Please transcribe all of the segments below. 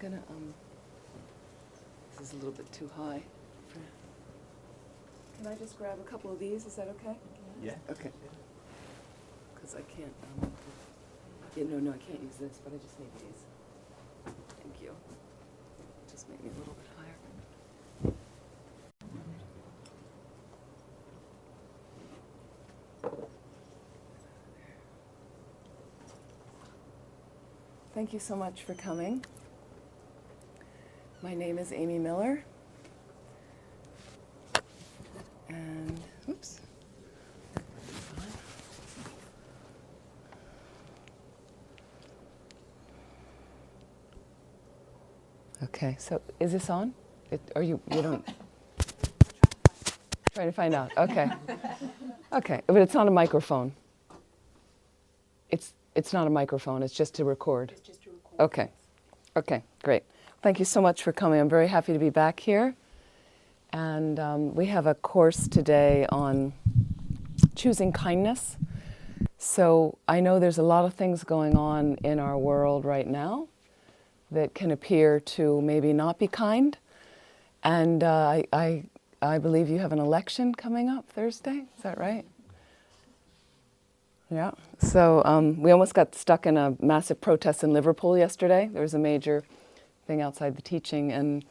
gonna, this is a little bit too high. Can I just grab a couple of these? Is that okay? Yeah. Okay. Because I can't, no, I can't use this, but I just need these. Thank you. Just make me a little bit higher. Thank you so much for coming. My name is Amy Miller. And, oops. Okay, so is this on? You don't? Trying to find out. Okay. Okay, but it's not a microphone. It's not a microphone, it's just to record. It's just to record. Okay. Okay, great. Thank you so much for coming. I'm very happy to be back here. And we have a course today on choosing kindness. So I know there's a lot of things going on in our world right now that can appear to maybe not be kind. And I believe you have an election coming up Thursday. Is that right? Yeah. So we almost got stuck in a massive protest in Liverpool yesterday. There was a major thing outside the teaching, and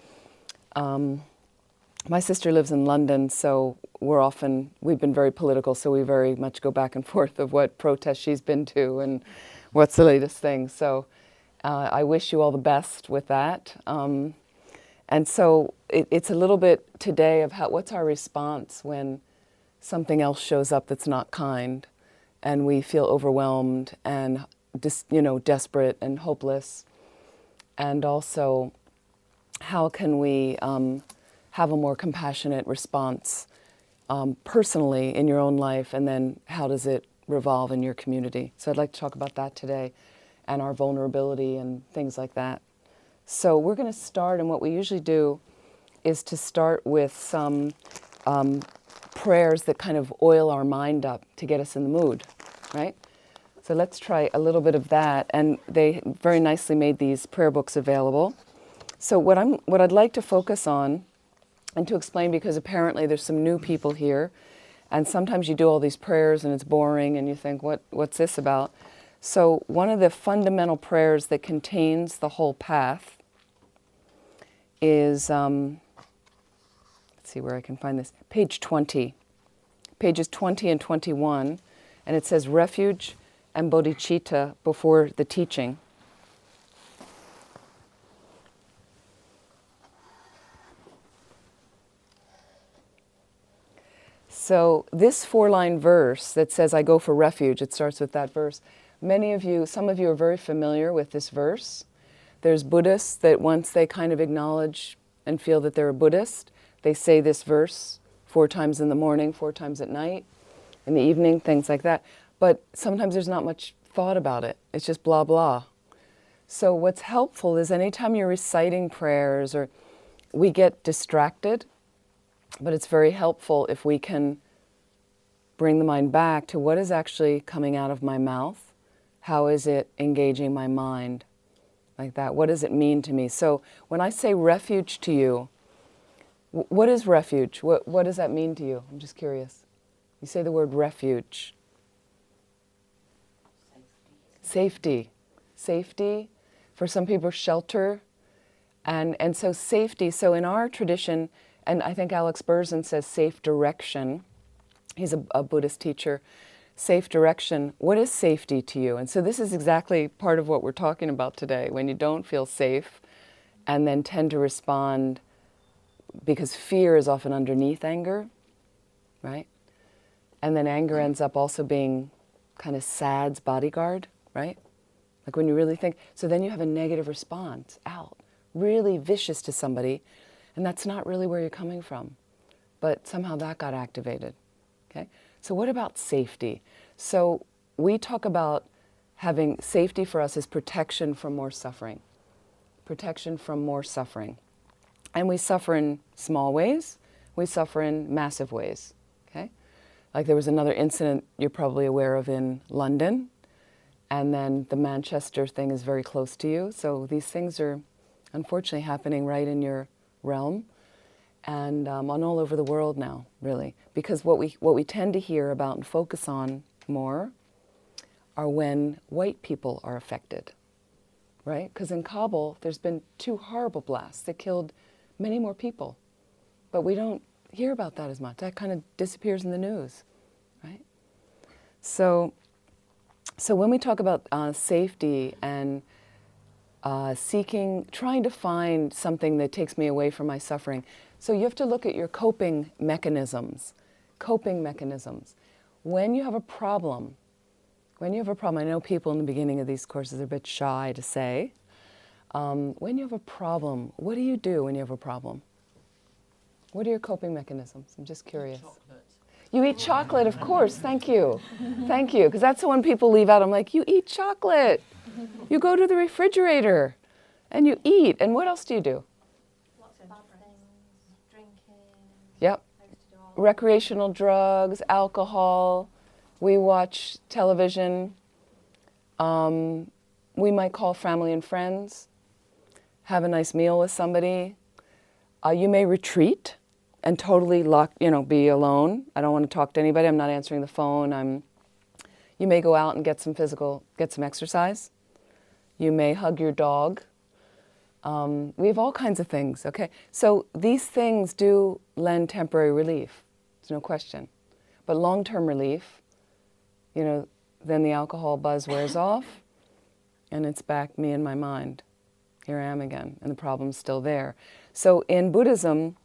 my sister lives in London, so we've been very political, so we very much go back and forth of what protests she's been to and what's the latest thing. So I wish you all the best with that. And so it's a little bit today of what's our response when something else shows up that's not kind, and we feel overwhelmed and desperate and hopeless. And also, how can we have a more compassionate response personally in your own life, and then how does it revolve in your community? So I'd like to talk about that today, and our vulnerability and things like that. So we're going to start, and what we usually do is to start with some prayers that kind of oil our mind up to get us in the mood, right? So let's try a little bit of that. And they very nicely made these prayer books available. So what I'd like to focus on, and to explain, because apparently there's some new people here, and sometimes you do all these prayers and it's boring and you think, what's this about? So one of the fundamental prayers that contains the whole path is, let's see where I can find this, page 20, pages 20 and 21, and it says refuge and bodhicitta before the teaching. So this 4-line verse that says, I go for refuge, it starts with that verse. Some of you are very familiar with this verse. There's Buddhists that once they kind of acknowledge and feel that they're a Buddhist, they say this verse 4 times in the morning, 4 times at night, in the evening, things like that. But sometimes there's not much thought about it. It's just blah, blah. So what's helpful is anytime you're reciting prayers, or we get distracted, but it's very helpful if we can bring the mind back to what is actually coming out of my mouth. How is it engaging my mind? Like that. What does it mean to me? So when I say refuge to you, what is refuge? What does that mean to you? I'm just curious. You say the word refuge. Safety. Safety. For some people, shelter. And so safety. So in our tradition, and I think Alex Berzin says safe direction. He's a Buddhist teacher. Safe direction. What is safety to you? And so this is exactly part of what we're talking about today. When you don't feel safe and then tend to respond, because fear is often underneath anger, right? And then anger ends up also being kind of sad's bodyguard, right? Like when you really think, so then you have a negative response out, really vicious to somebody, and that's not really where you're coming from. But somehow that got activated, okay? So what about safety? So we talk about having safety for us as protection from more suffering. Protection from more suffering. And we suffer in small ways, we suffer in massive ways, okay? Like there was another incident you're probably aware of in London, and then the Manchester thing is very close to you. So these things are unfortunately happening right in your realm, and on all over the world now, really. Because what we tend to hear about and focus on more are when white people are affected, right? Because in Kabul, there's been 2 horrible blasts that killed many more people, but we don't hear about that as much. That kind of disappears in the news, right? So when we talk about safety and trying to find something that takes me away from my suffering, so you have to look at your coping mechanisms. Coping mechanisms. When you have a problem, I know people in the beginning of these courses are a bit shy to say, when you have a problem, what do you do when you have a problem? What are your coping mechanisms? I'm just curious. Chocolate. You eat chocolate, of course. Thank you. Thank you. Because that's the one people leave out. I'm like, you eat chocolate. You go to the refrigerator and you eat. And what else do you do? Lots of bad things, drinking. Yep. I used to do all Recreational drugs, alcohol. We watch television. We might call family and friends. Have a nice meal with somebody. You may retreat and totally be alone. I don't want to talk to anybody. I'm not answering the phone. You may go out and get some exercise. You may hug your dog. We have all kinds of things, okay? So these things do lend temporary relief. There's no question. But long-term relief, then the alcohol buzz wears off and it's back me and my mind. Here I am again, and the problem's still there. So in Buddhism,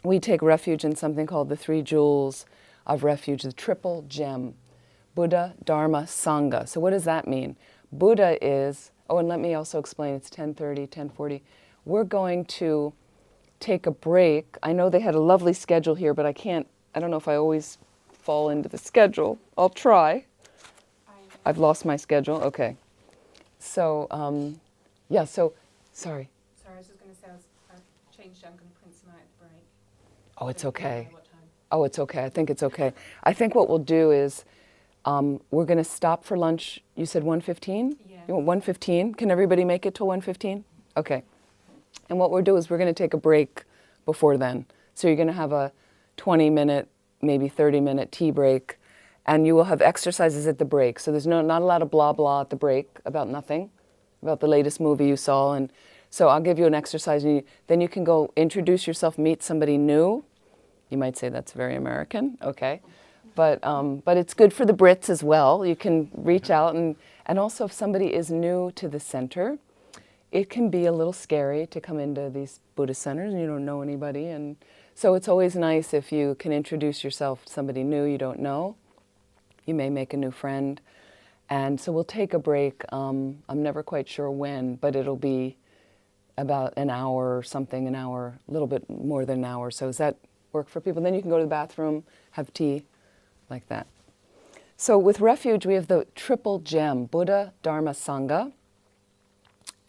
we take refuge in something called the 3 jewels of refuge, the triple gem. Buddha, Dharma, Sangha. So what does that mean? Buddha is, and let me also explain, it's 10:30, 10:40. We're going to take a break. I know they had a lovely schedule here, but I don't know if I always fall into the schedule. I'll try. I've lost my schedule, okay. So, sorry. Sorry, I was just going to say I've changed. I'm going to print some out at the break. Oh, it's So you don't okay. know what time. Oh, it's okay. I think it's okay. I think what we'll do is we're going to stop for lunch. You said 1:15? Yeah. You want 1:15? Can everybody make it till 1:15? Okay. And what we'll do is we're going to take a break before then. So you're going to have a 20-minute, maybe 30-minute tea break, and you will have exercises at the break. So there's not a lot of blah blah at the break about nothing, about the latest movie you saw. And so I'll give you an exercise, and then you can go introduce yourself, meet somebody new. You might say that's very American, okay. But it's good for the Brits as well. You can reach out, and also if somebody is new to the center, it can be a little scary to come into these Buddhist centers and you don't know anybody. And so it's always nice if you can introduce yourself to somebody new you don't know. You may make a new friend. And so we'll take a break. I'm never quite sure when, but it'll be about an hour or something, a little bit more than an hour. So does that work for people? Then you can go to the bathroom, have tea, like that. So with refuge, we have the triple gem, Buddha, Dharma, Sangha.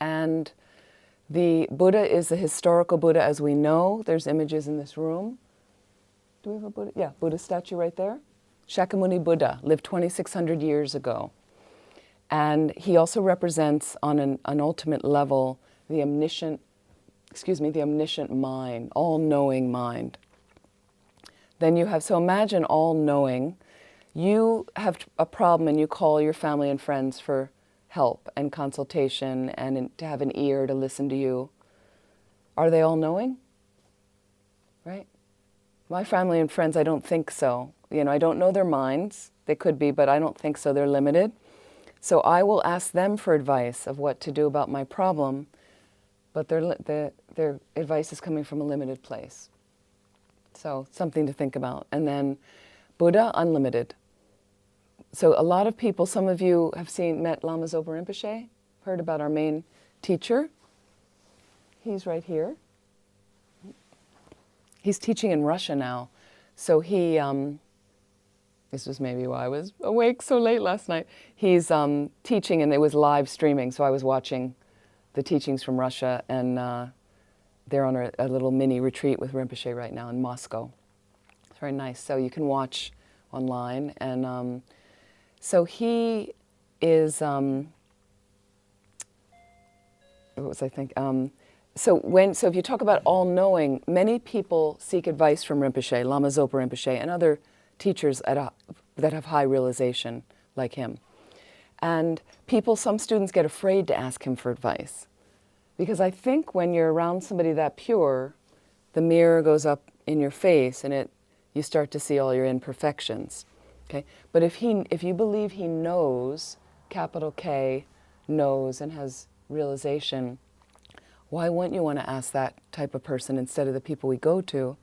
And the Buddha is the historical Buddha as we know. There's images in this room. Do we have a Buddha? Yeah, Buddha statue right there. Shakyamuni Buddha lived 2,600 years ago. And he also represents on an ultimate level the omniscient mind, all-knowing mind. Then you have, so imagine all-knowing. You have a problem and you call your family and friends for help and consultation and to have an ear to listen to you. Are they all-knowing? Right? My family and friends, I don't think so. I don't know their minds. They could be, but I don't think so. They're limited. So I will ask them for advice of what to do about my problem, but their advice is coming from a limited place. So something to think about. And then Buddha, unlimited. So a lot of people, some of you have met Lama Zopa Rinpoche, heard about our main teacher. He's right here. He's teaching in Russia now. So this was maybe why I was awake so late last night. He's teaching, and it was live streaming, so I was watching the teachings from Russia, and they're on a little mini retreat with Rinpoche right now in Moscow. It's very nice. So you can watch online, and so he is, what was I think? so if you talk about all-knowing, many people seek advice from Rinpoche, Lama Zopa Rinpoche, and other teachers that have high realization like him. And some students get afraid to ask him for advice. Because I think when you're around somebody that pure, the mirror goes up in your face and you start to see all your imperfections. Okay? But if you believe he knows, capital K, knows and has realization, why wouldn't you want to ask that type of person instead of the people we go to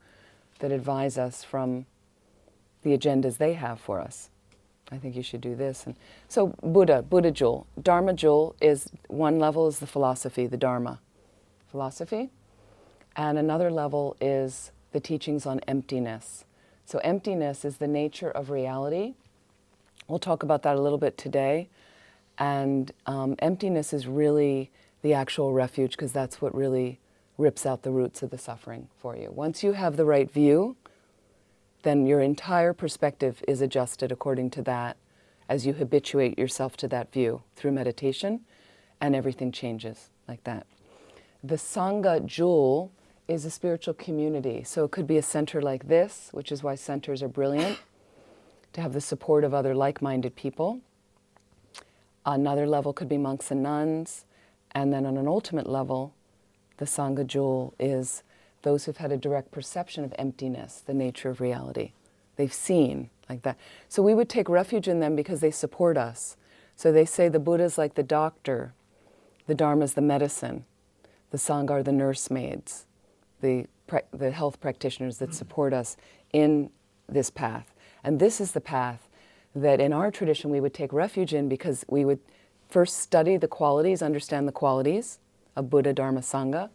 that advise us from the agendas they have for us? I think you should do this. And so Buddha Jewel. Dharma Jewel is, one level is the philosophy, the Dharma philosophy. And another level is the teachings on emptiness. So emptiness is the nature of reality. We'll talk about that a little bit today. And emptiness is really the actual refuge, because that's what really rips out the roots of the suffering for you. Once you have the right view, then your entire perspective is adjusted according to that as you habituate yourself to that view through meditation, and everything changes like that. The Sangha Jewel is a spiritual community. So it could be a center like this, which is why centers are brilliant, to have the support of other like-minded people. Another level could be monks and nuns. And then on an ultimate level, the Sangha Jewel is those who've had a direct perception of emptiness, the nature of reality. They've seen like that. So we would take refuge in them because they support us. So they say the Buddha's like the doctor, the Dharma's the medicine, the Sangha are the nursemaids, the health practitioners that support us in this path. And this is the path that in our tradition we would take refuge in, because we would first study the qualities, understand the qualities of Buddha, Dharma, Sangha,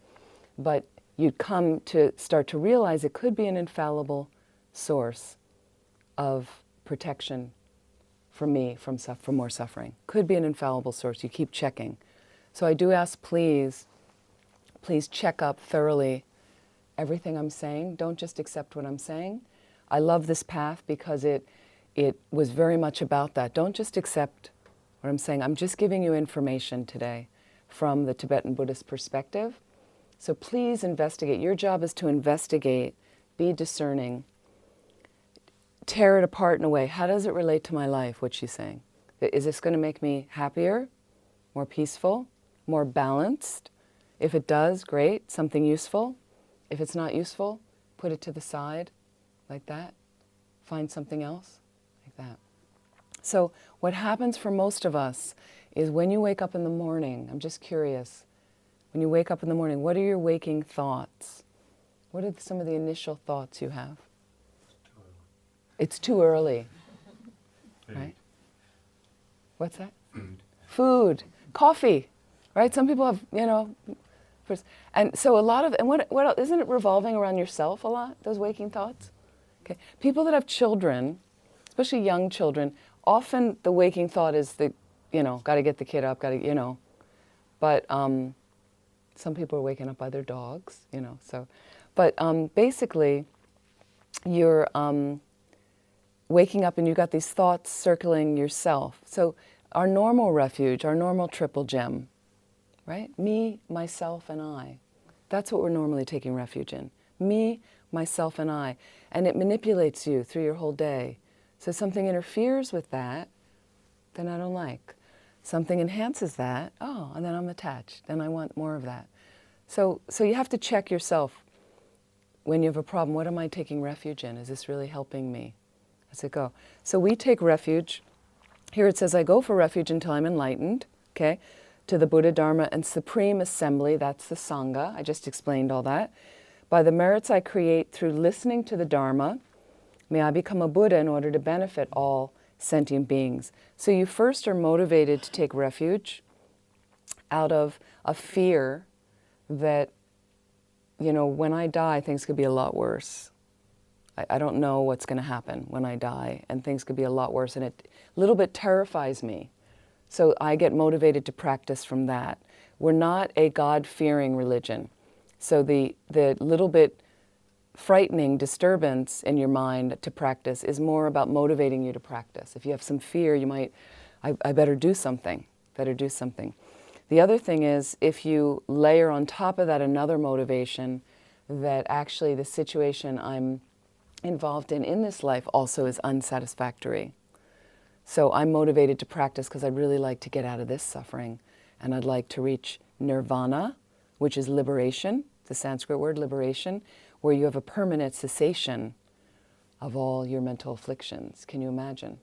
but you'd come to start to realize it could be an infallible source of protection for me from more suffering. Could be an infallible source. You keep checking. So I do ask, please check up thoroughly everything I'm saying. Don't just accept what I'm saying. I love this path because it was very much about that. Don't just accept what I'm saying. I'm just giving you information today from the Tibetan Buddhist perspective. So please investigate. Your job is to investigate, be discerning, tear it apart in a way. How does it relate to my life, what she's saying? Is this going to make me happier, more peaceful, more balanced? If it does, great, something useful. If it's not useful, put it to the side, like that. Find something else, like that. So what happens for most of us is when you wake up in the morning, I'm just curious, when you wake up in the morning, what are your waking thoughts? What are some of the initial thoughts you have? It's too early. Right? What's that? Food. Coffee. Right? Some people have, and so a lot of, and what else, isn't it revolving around yourself a lot, those waking thoughts? Okay. People that have children, especially young children, often the waking thought is got to get the kid up, but some people are waking up by their dogs, so. But basically, you're waking up and you've got these thoughts circling yourself. So our normal refuge, our normal triple gem, right? Me, myself, and I. That's what we're normally taking refuge in. Me, myself, and I. And it manipulates you through your whole day. So something interferes with that, then I don't like. Something enhances that, and then I'm attached, then I want more of that. So you have to check yourself when you have a problem. What am I taking refuge in? Is this really helping me? As it go. So we take refuge. Here it says, I go for refuge until I'm enlightened, okay, to the Buddha, Dharma, and Supreme Assembly. That's the Sangha. I just explained all that. By the merits I create through listening to the Dharma, may I become a Buddha in order to benefit all sentient beings. So you first are motivated to take refuge out of a fear that, when I die, things could be a lot worse. I don't know what's going to happen when I die, and things could be a lot worse, and it a little bit terrifies me. So I get motivated to practice from that. We're not a God-fearing religion. So the little bit frightening disturbance in your mind to practice is more about motivating you to practice. If you have some fear, you might, I better do something, The other thing is, if you layer on top of that another motivation, that actually the situation I'm involved in this life also is unsatisfactory. So I'm motivated to practice because I'd really like to get out of this suffering, and I'd like to reach nirvana, which is liberation, the Sanskrit word liberation, where you have a permanent cessation of all your mental afflictions. Can you imagine?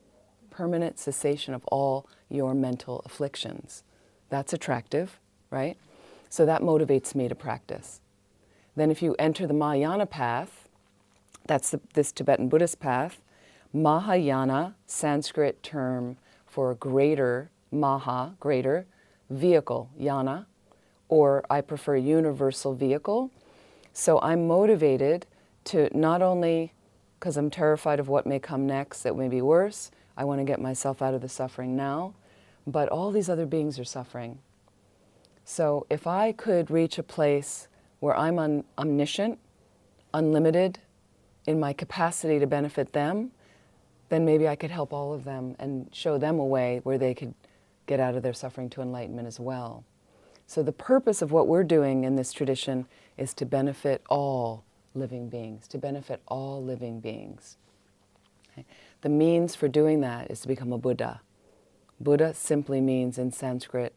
Permanent cessation of all your mental afflictions. That's attractive, right? So that motivates me to practice. Then if you enter the Mahayana path, that's this Tibetan Buddhist path. Mahayana, Sanskrit term for greater, maha, greater, vehicle, yana, or I prefer universal vehicle. So I'm motivated to not only, because I'm terrified of what may come next that may be worse, I want to get myself out of the suffering now, but all these other beings are suffering. So if I could reach a place where I'm omniscient, unlimited in my capacity to benefit them, then maybe I could help all of them and show them a way where they could get out of their suffering to enlightenment as well. So the purpose of what we're doing in this tradition is to benefit all living beings, to benefit all living beings. Okay? The means for doing that is to become a Buddha. Buddha simply means in Sanskrit,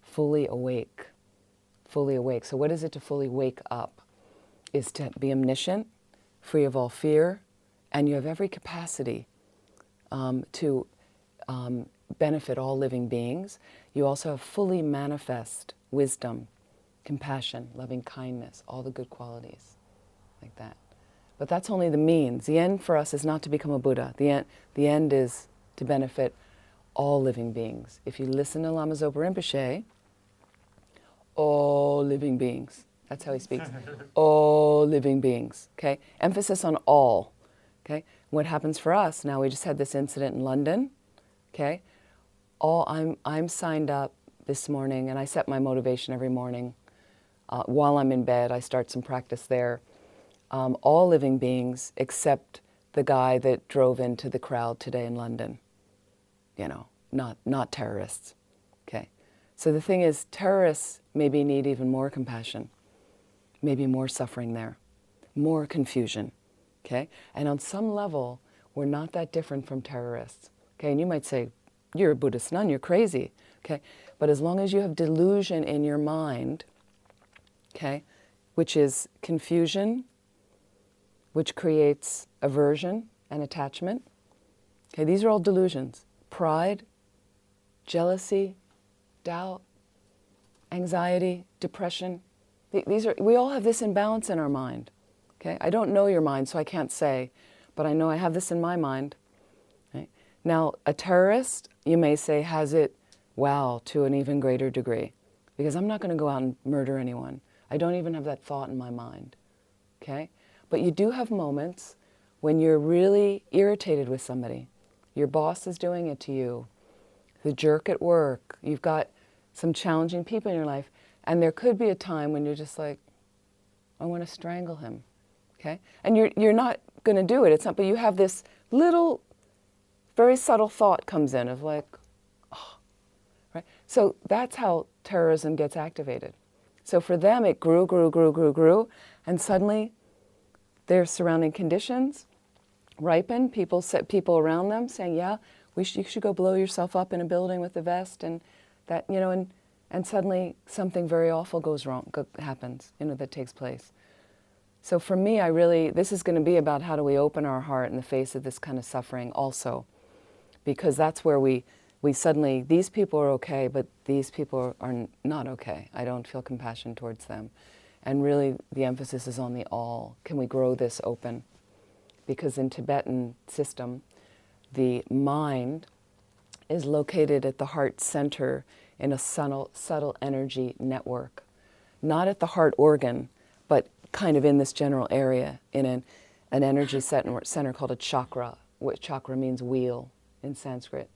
fully awake. Fully awake. So what is it to fully wake up? Is to be omniscient, free of all fear, and you have every capacity to benefit all living beings. You also have fully manifest wisdom, compassion, loving kindness, all the good qualities, like that. But that's only the means. The end for us is not to become a Buddha. The end is to benefit all living beings. If you listen to Lama Zopa Rinpoche, all living beings. That's how he speaks. All living beings. Okay? Emphasis on all. Okay? What happens for us, now we just had this incident in London. Okay? I'm signed up this morning, and I set my motivation every morning. While I'm in bed, I start some practice there. All living beings except the guy that drove into the crowd today in London. You know, not terrorists. Okay? So the thing is, terrorists maybe need even more compassion, maybe more suffering there, more confusion. Okay? And on some level, we're not that different from terrorists. Okay? And you might say, you're a Buddhist nun, you're crazy. Okay? But as long as you have delusion in your mind, okay, which is confusion, which creates aversion and attachment. Okay, these are all delusions. Pride, jealousy, doubt, anxiety, depression. We all have this imbalance in our mind. Okay, I don't know your mind, so I can't say, but I know I have this in my mind. Okay? Now, a terrorist, you may say, has it, wow, to an even greater degree, because I'm not going to go out and murder anyone. I don't even have that thought in my mind. Okay? But you do have moments when you're really irritated with somebody. Your boss is doing it to you. The jerk at work. You've got some challenging people in your life. And there could be a time when you're just like, I want to strangle him. Okay? And you're not going to do it. It's not, but you have this little, very subtle thought comes in of like, oh, right? So that's how terrorism gets activated. So for them, it grew, and suddenly their surrounding conditions ripen. People around them saying, yeah, you should go blow yourself up in a building with a vest, and that, you know, and suddenly something very awful happens, you know, that takes place. So for me, this is going to be about how do we open our heart in the face of this kind of suffering also, because that's where we suddenly, these people are okay, but these people are not okay. I don't feel compassion towards them. And really, the emphasis is on the all. Can we grow this open? Because in Tibetan system, the mind is located at the heart center in a subtle energy network. Not at the heart organ, but kind of in this general area, in an energy center called a chakra, which chakra means wheel in Sanskrit.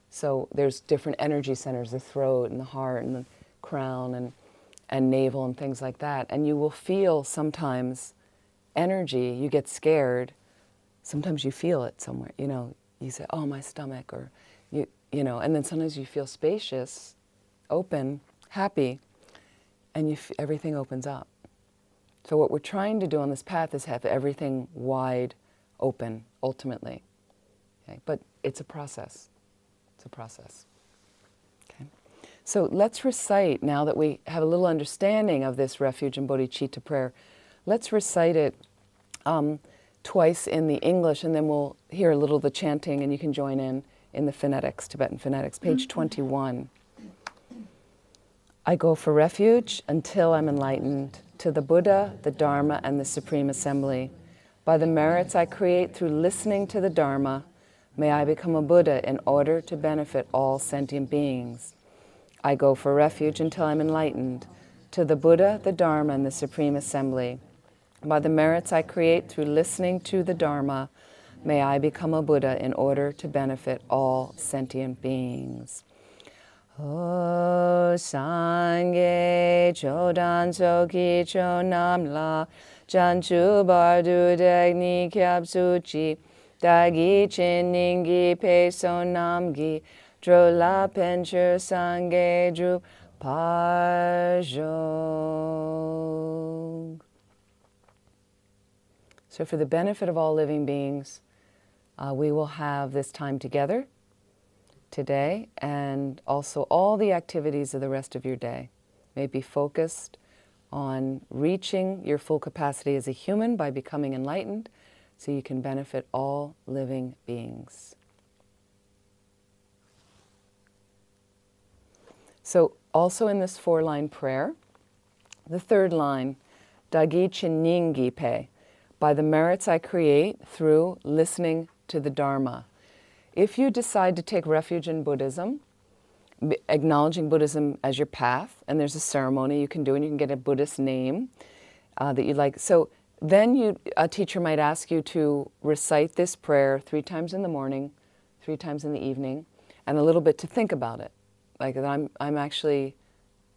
So there's different energy centers, the throat and the heart and the crown and navel and things like that. And you will feel sometimes energy, you get scared, sometimes you feel it somewhere, you know, you say, oh, my stomach, or you know, and then sometimes you feel spacious, open, happy, and everything opens up. So what we're trying to do on this path is have everything wide open, ultimately. Okay? But it's a process. It's a process. Okay? So let's recite, now that we have a little understanding of this refuge and bodhicitta prayer, let's recite it twice in the English, and then we'll hear a little of the chanting, and you can join in the phonetics, Tibetan phonetics. Page 21. I go for refuge until I'm enlightened to the Buddha, the Dharma, and the Supreme Assembly. By the merits I create through listening to the Dharma, may I become a Buddha in order to benefit all sentient beings. I go for refuge until I'm enlightened to the Buddha, the Dharma, and the Supreme Assembly. By the merits I create through listening to the Dharma, may I become a Buddha in order to benefit all sentient beings. O Sangye Chodan Soki Chonamla Janchu Bardu Dagni Kyab Suchi Dagi Chin Ningi Pe Sonamgi Drola Penchur Sangye Dru Parjog. So for the benefit of all living beings, we will have this time together today, and also all the activities of the rest of your day may be focused on reaching your full capacity as a human by becoming enlightened, so you can benefit all living beings. So also in this 4-line prayer, the 3rd line, Dagi Chiningi Pe, by the merits I create through listening to the Dharma. If you decide to take refuge in Buddhism, acknowledging Buddhism as your path, and there's a ceremony you can do, and you can get a Buddhist name that you like. So then a teacher might ask you to recite this prayer 3 times in the morning, 3 times in the evening, and a little bit to think about it. Like I'm actually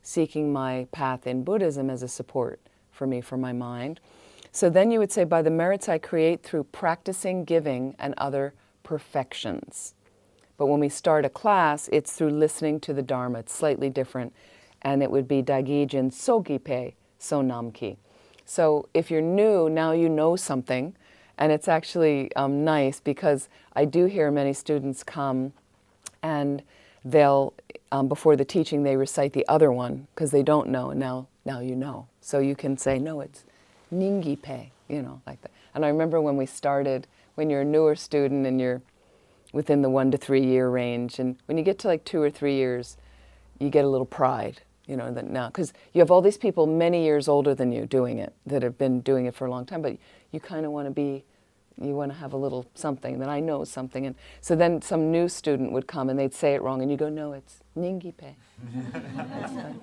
seeking my path in Buddhism as a support for me, for my mind. So then you would say, by the merits I create through practicing giving and other perfections. But when we start a class, it's through listening to the Dharma. It's slightly different. And it would be Dagijin Sogipe Sonamki. So if you're new, now you know something. And it's actually nice, because I do hear many students come and they'll, before the teaching, they recite the other one because they don't know. And now you know. So you can say, no, it's Ningipe, like that. And I remember when we started, when you're a newer student and you're within the 1 to 3 year range, and when you get to like 2 or 3 years, you get a little pride, that now, because you have all these people many years older than you doing it, that have been doing it for a long time, but you kind of want to have a little something, that I know something. And so then some new student would come and they'd say it wrong, and you go, no, it's Ningipe.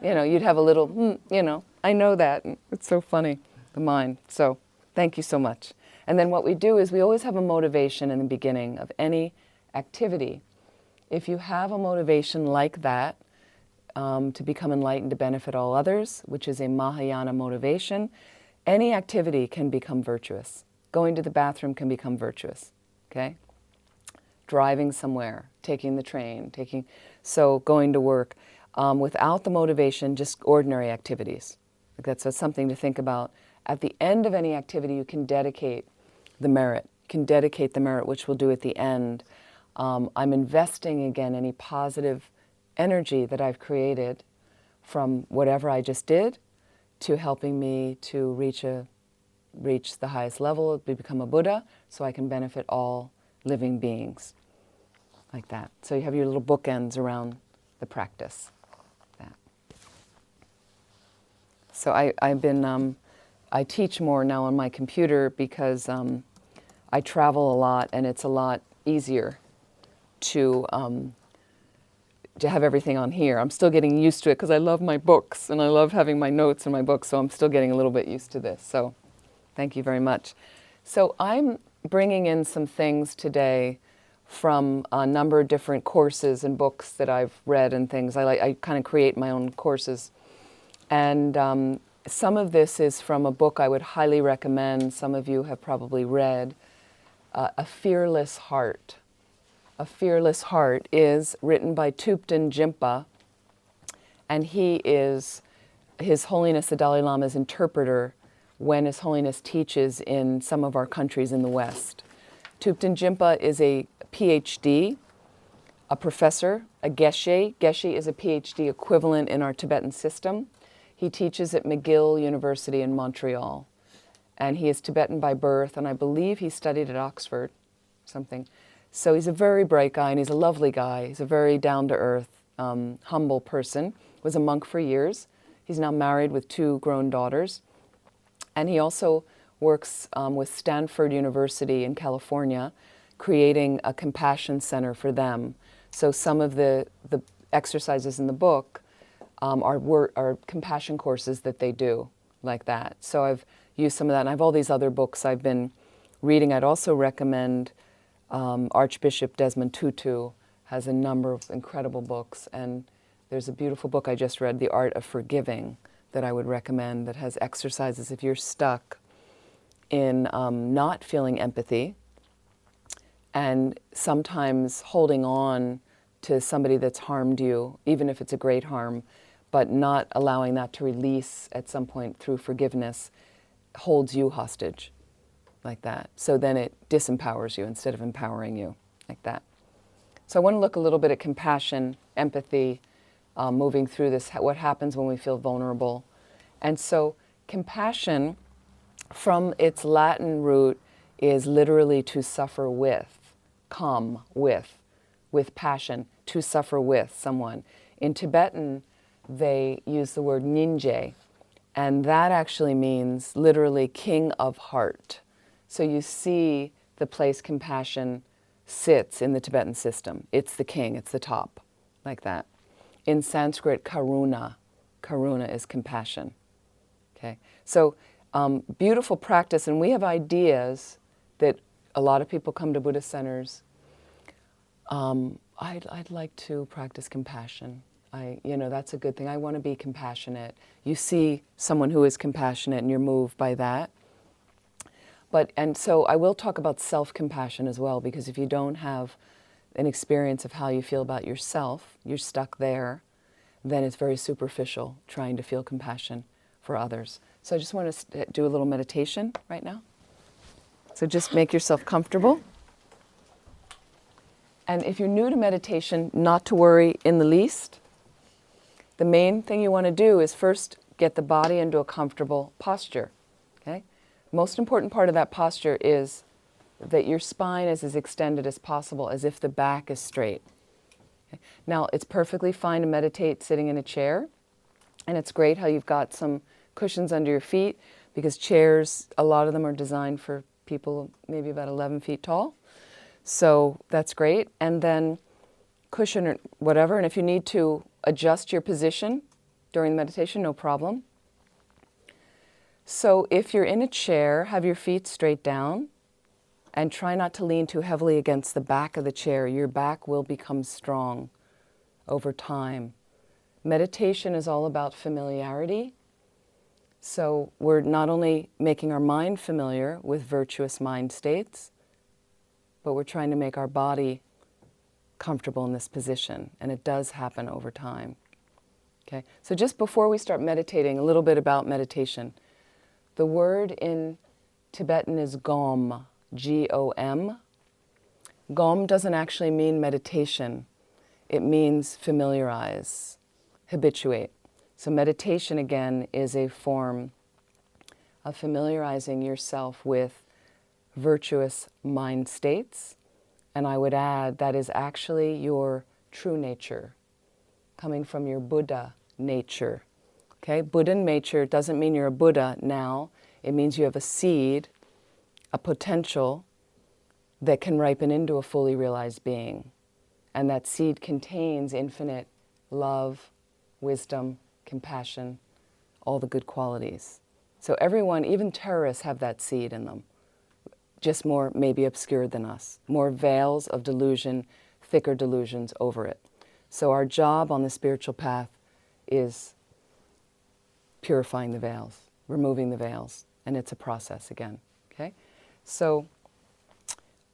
You'd have a little, I know that. And it's so funny, the mind. So thank you so much. And then what we do is we always have a motivation in the beginning of any activity. If you have a motivation like that, to become enlightened to benefit all others, which is a Mahayana motivation, any activity can become virtuous. Going to the bathroom can become virtuous, okay? Driving somewhere, taking the train, so going to work. Without the motivation, just ordinary activities. That's something to think about. At the end of any activity, you can dedicate the merit. You can dedicate the merit, which we'll do at the end. I'm investing again any positive energy that I've created from whatever I just did to helping me to reach the highest level, to become a Buddha, so I can benefit all living beings. Like that. So you have your little bookends around the practice. That. So I teach more now on my computer because I travel a lot, and it's a lot easier to have everything on here. I'm still getting used to it because I love my books and I love having my notes in my books, so I'm still getting a little bit used to this. So thank you very much. So I'm bringing in some things today from a number of different courses and books that I've read and things. I kind of create my own courses. And some of this is from a book I would highly recommend. Some of you have probably read, A Fearless Heart. A Fearless Heart is written by Thupten Jinpa, and he is His Holiness the Dalai Lama's interpreter when His Holiness teaches in some of our countries in the West. Thupten Jinpa is a PhD, a professor, a geshe. Geshe is a PhD equivalent in our Tibetan system. He teaches at McGill University in Montreal. And he is Tibetan by birth, and I believe he studied at Oxford, something. So he's a very bright guy, and he's a lovely guy. He's a very down-to-earth, humble person. Was a monk for years. He's now married with 2 grown daughters. And he also works with Stanford University in California, creating a compassion center for them. So some of the exercises in the book are compassion courses that they do like that. So I've used some of that, and I have all these other books I've been reading. I'd also recommend Archbishop Desmond Tutu has a number of incredible books, and there's a beautiful book I just read, The Art of Forgiving, that I would recommend that has exercises if you're stuck in not feeling empathy and sometimes holding on to somebody that's harmed you, even if it's a great harm, but not allowing that to release at some point through forgiveness holds you hostage like that. So then it disempowers you instead of empowering you like that. So I want to look a little bit at compassion, empathy, moving through this, what happens when we feel vulnerable. And so compassion, from its Latin root, is literally to suffer with, come with passion, to suffer with someone. In Tibetan, they use the word ninje, and that actually means literally king of heart. So you see the place compassion sits in the Tibetan system. It's the king, it's the top, like that. In Sanskrit, karuna is compassion. Okay, so beautiful practice, and we have ideas that a lot of people come to Buddhist centers. I'd like to practice compassion. That's a good thing. I want to be compassionate. You see someone who is compassionate and you're moved by that. And so I will talk about self-compassion as well, because if you don't have an experience of how you feel about yourself, you're stuck there, then it's very superficial trying to feel compassion for others. So I just want to do a little meditation right now. So just make yourself comfortable. And if you're new to meditation, not to worry in the least. The main thing you want to do is first get the body into a comfortable posture. Okay? Most important part of that posture is that your spine is as extended as possible, as if the back is straight. Okay? Now, it's perfectly fine to meditate sitting in a chair, and it's great how you've got some cushions under your feet, because chairs, a lot of them are designed for people maybe about 11 feet tall. So that's great. And then cushion or whatever, and if you need to adjust your position during the meditation, no problem. So if you're in a chair, have your feet straight down and try not to lean too heavily against the back of the chair. Your back will become strong over time. Meditation is all about familiarity. So we're not only making our mind familiar with virtuous mind states, but we're trying to make our body comfortable in this position, and it does happen over time. Okay, so just before we start meditating, a little bit about meditation. The word in Tibetan is gom, G-O-M. Gom doesn't actually mean meditation. It means familiarize, habituate. So meditation, again, is a form of familiarizing yourself with virtuous mind states. And I would add that is actually your true nature, coming from your Buddha nature. Okay, Buddha nature doesn't mean you're a Buddha now. It means you have a seed, a potential that can ripen into a fully realized being. And that seed contains infinite love, wisdom, compassion, all the good qualities. So everyone, even terrorists, have that seed in them, just more maybe obscured than us, more veils of delusion, thicker delusions over it. So our job on the spiritual path is purifying the veils, removing the veils, and it's a process again, okay? So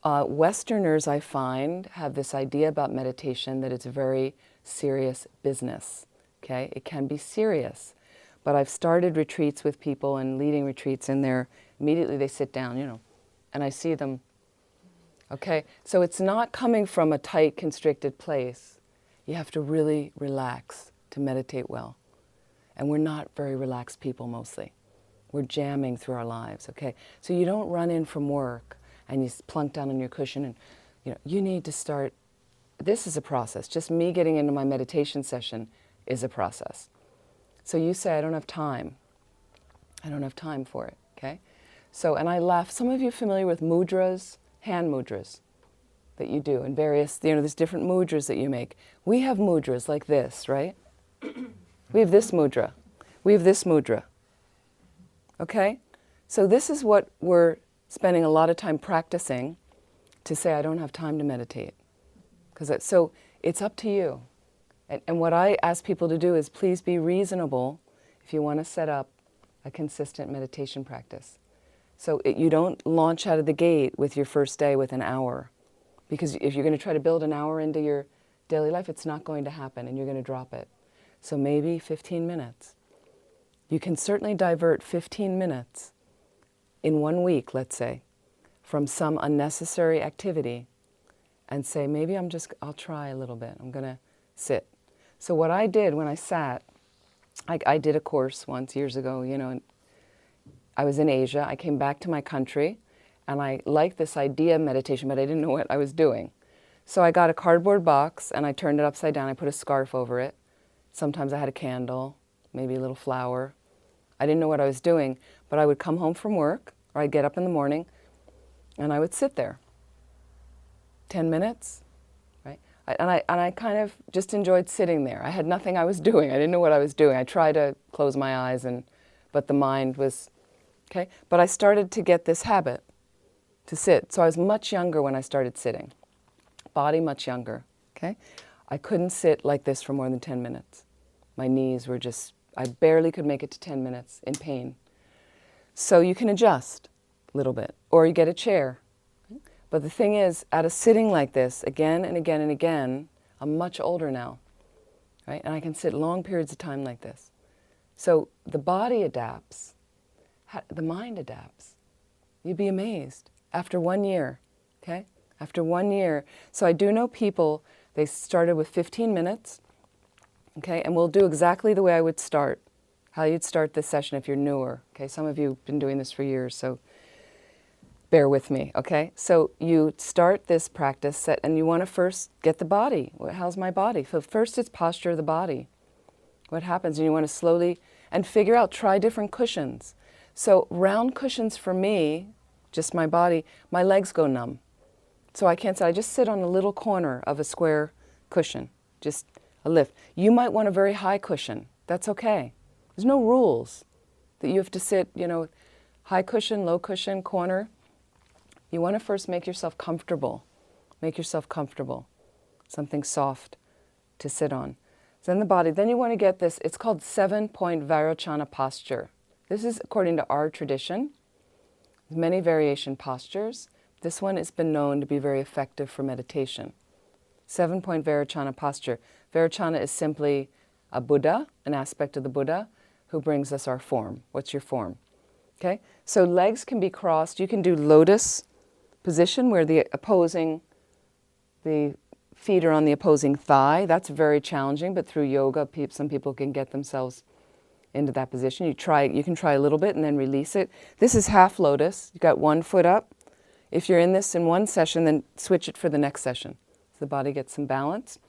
Westerners, I find, have this idea about meditation that it's a very serious business, okay? It can be serious. But I've started retreats with people and leading retreats, and immediately they sit down, and I see them, okay? So it's not coming from a tight, constricted place. You have to really relax to meditate well. And we're not very relaxed people mostly. We're jamming through our lives, okay? So you don't run in from work and you plunk down on your cushion and, you need to start. This is a process. Just me getting into my meditation session is a process. So you say, I don't have time. I don't have time for it, okay? So, and I laugh. Some of you are familiar with mudras, hand mudras that you do, and various, there's different mudras that you make. We have mudras like this, right? We have this mudra. We have this mudra. Okay? So this is what we're spending a lot of time practicing to say, I don't have time to meditate. So it's up to you. And what I ask people to do is please be reasonable if you want to set up a consistent meditation practice. So you don't launch out of the gate with your first day with an hour. Because if you're going to try to build an hour into your daily life, it's not going to happen and you're going to drop it. So maybe 15 minutes. You can certainly divert 15 minutes in 1 week, let's say, from some unnecessary activity and say, maybe I'll try a little bit. I'm going to sit. So what I did when I sat, I did a course once years ago, and I was in Asia. I came back to my country and I liked this idea of meditation, but I didn't know what I was doing. So I got a cardboard box and I turned it upside down. I put a scarf over it. Sometimes I had a candle, maybe a little flower. I didn't know what I was doing, but I would come home from work, or I'd get up in the morning, and I would sit there. 10 minutes, right? And I kind of just enjoyed sitting there. I had nothing I was doing. I didn't know what I was doing. I tried to close my eyes, but the mind was, okay? But I started to get this habit to sit. So I was much younger when I started sitting. Body much younger, okay? I couldn't sit like this for more than 10 minutes. My knees were I barely could make it to 10 minutes in pain. So you can adjust a little bit, or you get a chair. But the thing is, at a sitting like this, again and again and again, I'm much older now, right? And I can sit long periods of time like this. So the body adapts, the mind adapts. You'd be amazed. After 1 year, okay? After 1 year. So I do know people, they started with 15 minutes, okay? And we'll do exactly the way I would start, how you'd start this session if you're newer, okay? Some of you have been doing this for years, so bear with me, okay? So you start this practice set, and you want to first get the body. How's my body? So first it's posture of the body. What happens? And you want to slowly, and figure out, try different cushions. So round cushions for me, just my body, my legs go numb. So I can't sit. I just sit on a little corner of a square cushion, just a lift. You might want a very high cushion. That's okay. There's no rules that you have to sit, high cushion, low cushion, corner. You want to first make yourself comfortable. Make yourself comfortable. Something soft to sit on. Then the body. Then you want to get this. It's called 7-point Vairochana posture. This is according to our tradition. There's many variation postures. This one has been known to be very effective for meditation. 7-point Vairochana posture. Vairochana is simply a Buddha, an aspect of the Buddha, who brings us our form. What's your form? Okay? So legs can be crossed. You can do lotus position where the feet are on the opposing thigh. That's very challenging, but through yoga, some people can get themselves into that position. You can try a little bit and then release it. This is half lotus. You've got one foot up. If you're in this in one session, then switch it for the next session. So the body gets some balance.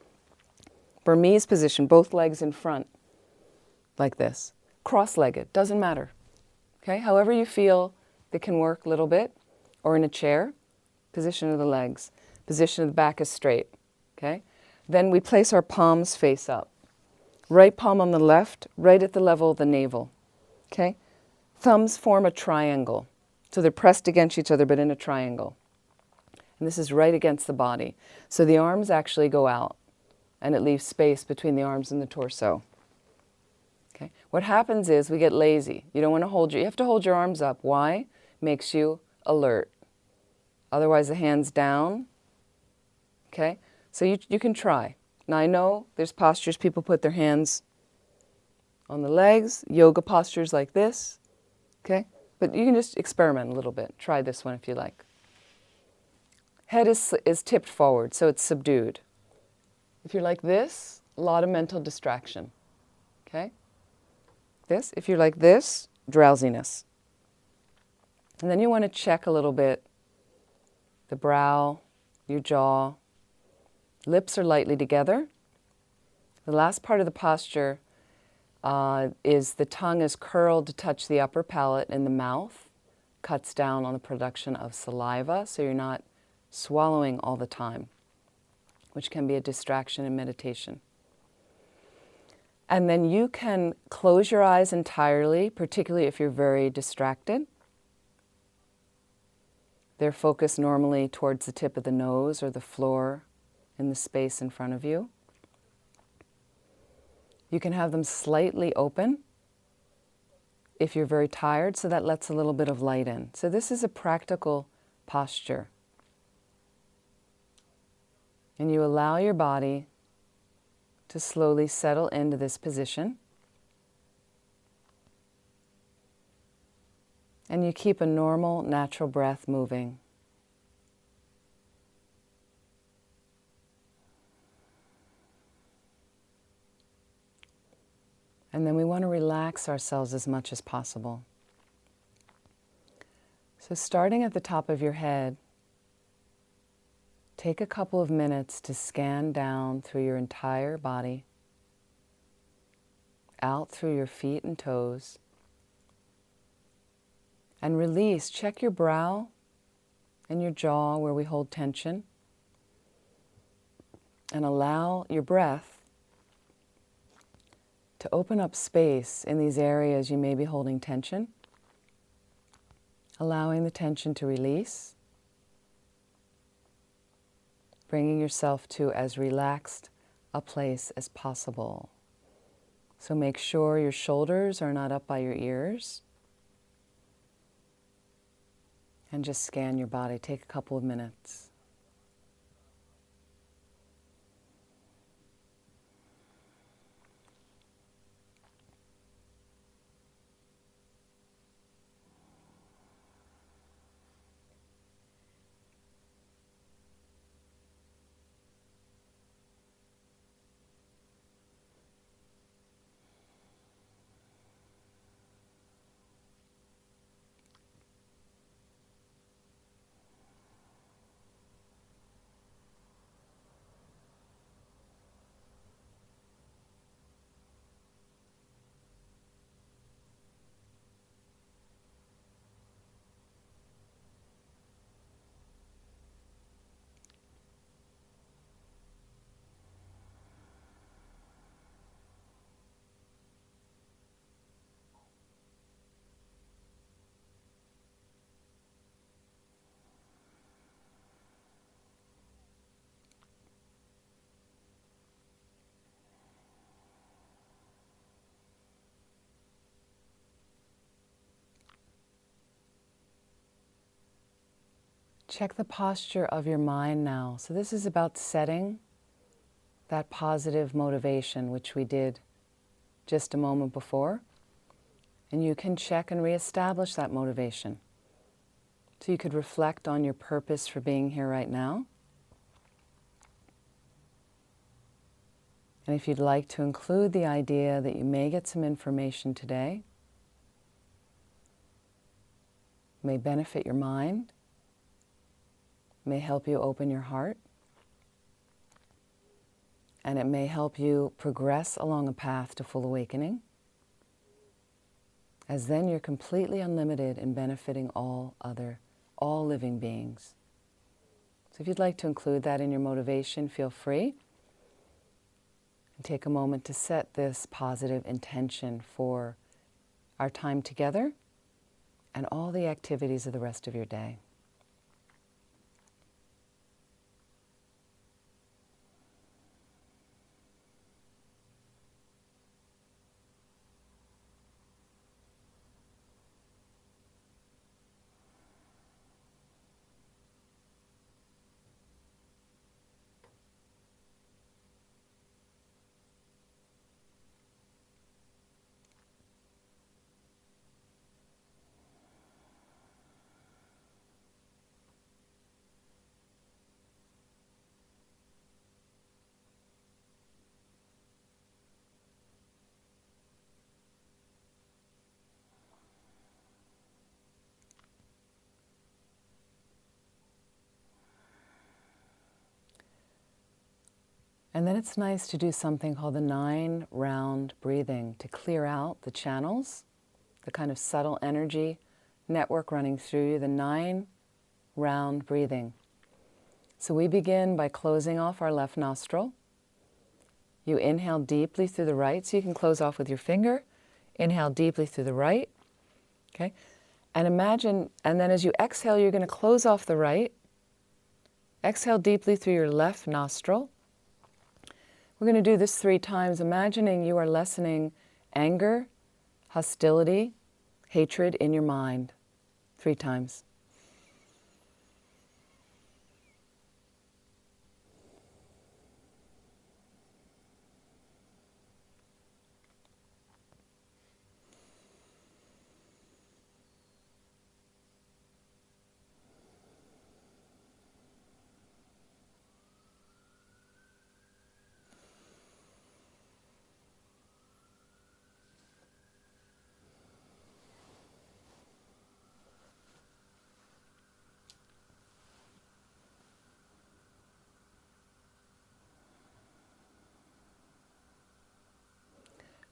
Burmese position, both legs in front, like this. Cross-legged, doesn't matter. Okay, however you feel, it can work a little bit. Or in a chair, position of the legs. Position of the back is straight. Okay? Then we place our palms face up. Right palm on the left, right at the level of the navel. Okay? Thumbs form a triangle. So they're pressed against each other, but in a triangle. And this is right against the body. So the arms actually go out, and it leaves space between the arms and the torso. Okay? What happens is we get lazy. You don't want to you have to hold your arms up. Why? Makes you alert. Otherwise the hands down. Okay? So you can try. Now I know there's postures people put their hands on the legs, yoga postures like this, okay? But you can just experiment a little bit. Try this one if you like. Head is tipped forward, so it's subdued. If you're like this, a lot of mental distraction, okay? This, if you're like this, drowsiness. And then you want to check a little bit the brow, your jaw. Lips are lightly together. The last part of the posture is the tongue is curled to touch the upper palate, and the mouth cuts down on the production of saliva, so you're not swallowing all the time, which can be a distraction in meditation. And then you can close your eyes entirely, particularly if you're very distracted. They're focused normally towards the tip of the nose or the floor in the space in front of you. You can have them slightly open if you're very tired, so that lets a little bit of light in. So this is a practical posture. And you allow your body to slowly settle into this position. And you keep a normal, natural breath moving. And then we want to relax ourselves as much as possible. So starting at the top of your head, take a couple of minutes to scan down through your entire body, out through your feet and toes, and release. Check your brow and your jaw where we hold tension, and allow your breath to open up space in these areas you may be holding tension, allowing the tension to release, bringing yourself to as relaxed a place as possible. So make sure your shoulders are not up by your ears, and just scan your body. Take a couple of minutes. Check the posture of your mind now. So this is about setting that positive motivation, which we did just a moment before. And you can check and reestablish that motivation. So you could reflect on your purpose for being here right now. And if you'd like to include the idea that you may get some information today, may benefit your mind, may help you open your heart, and it may help you progress along a path to full awakening, as then you're completely unlimited in benefiting all living beings. So if you'd like to include that in your motivation, feel free. And take a moment to set this positive intention for our time together and all the activities of the rest of your day. And then it's nice to do something called the 9-round breathing to clear out the channels, the kind of subtle energy network running through you, the 9-round breathing. So we begin by closing off our left nostril. You inhale deeply through the right, so you can close off with your finger. Inhale deeply through the right, okay? And imagine, and then as you exhale, you're going to close off the right. Exhale deeply through your left nostril. We're going to do this 3 times, imagining you are lessening anger, hostility, hatred in your mind. 3 times.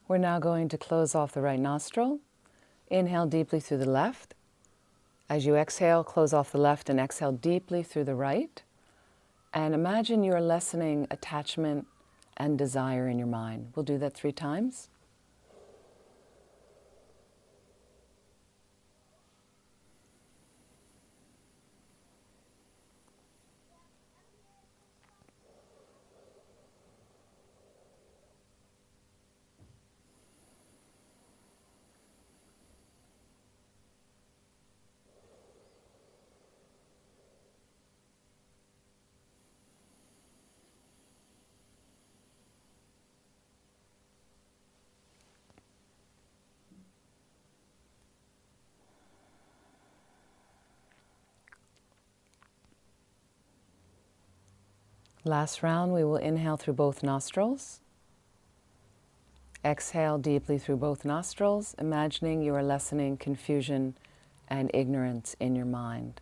We're now going to close off the right nostril. Inhale deeply through the left. As you exhale, close off the left and exhale deeply through the right. And imagine you are lessening attachment and desire in your mind. We'll do that 3 times. Last round, we will inhale through both nostrils. Exhale deeply through both nostrils, imagining you are lessening confusion and ignorance in your mind.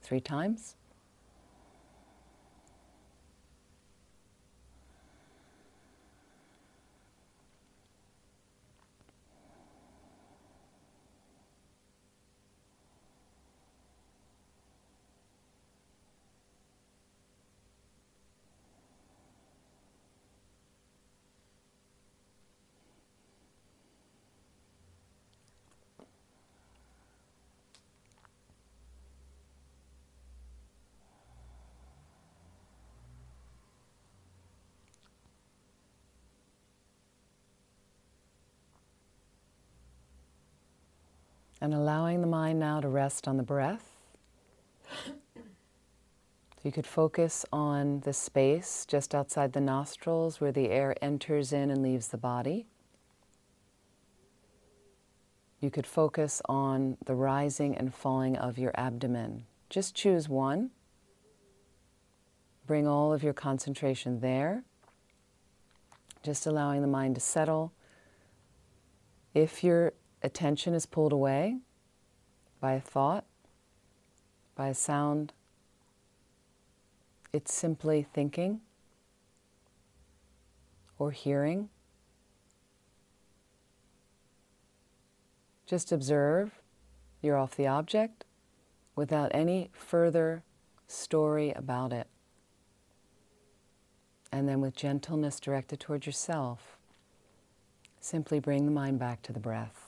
3 times. And allowing the mind now to rest on the breath. You could focus on the space just outside the nostrils where the air enters in and leaves the body. You could focus on the rising and falling of your abdomen. Just choose one. Bring all of your concentration there. Just allowing the mind to settle. If your attention is pulled away by a thought, by a sound, it's simply thinking or hearing. Just observe you're off the object without any further story about it. And then with gentleness directed toward yourself, simply bring the mind back to the breath.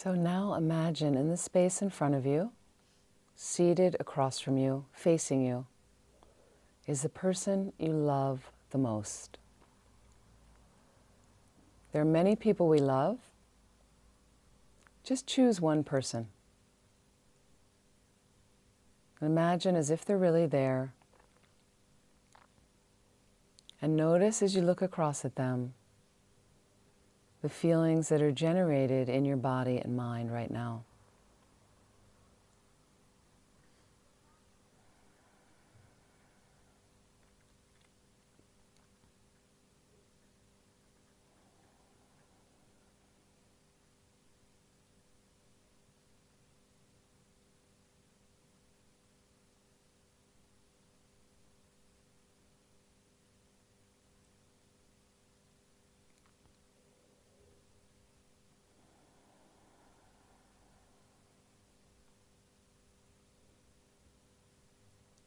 So now imagine in the space in front of you, seated across from you, facing you, is the person you love the most. There are many people we love. Just choose one person. And imagine as if they're really there. And notice as you look across at them, the feelings that are generated in your body and mind right now.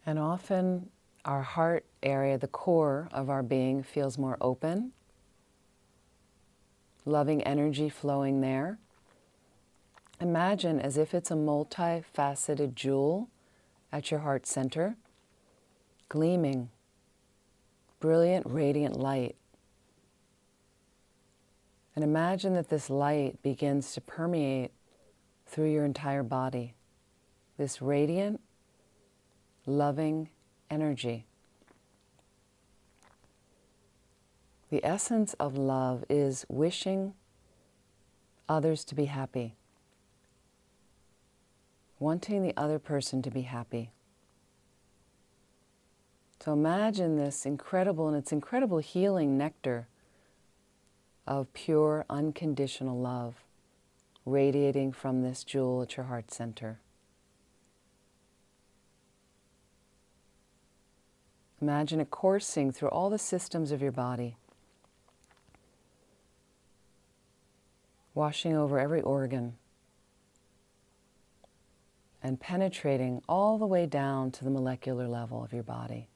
And often our heart area, the core of our being, feels more open, loving energy flowing there. Imagine as if it's a multifaceted jewel at your heart center, gleaming, brilliant, radiant light. And imagine that this light begins to permeate through your entire body, this radiant, loving energy. The essence of love is wishing others to be happy, wanting the other person to be happy. So imagine this incredible, and it's incredible healing nectar of pure, unconditional love radiating from this jewel at your heart center. Imagine it coursing through all the systems of your body, washing over every organ, and penetrating all the way down to the molecular level of your body.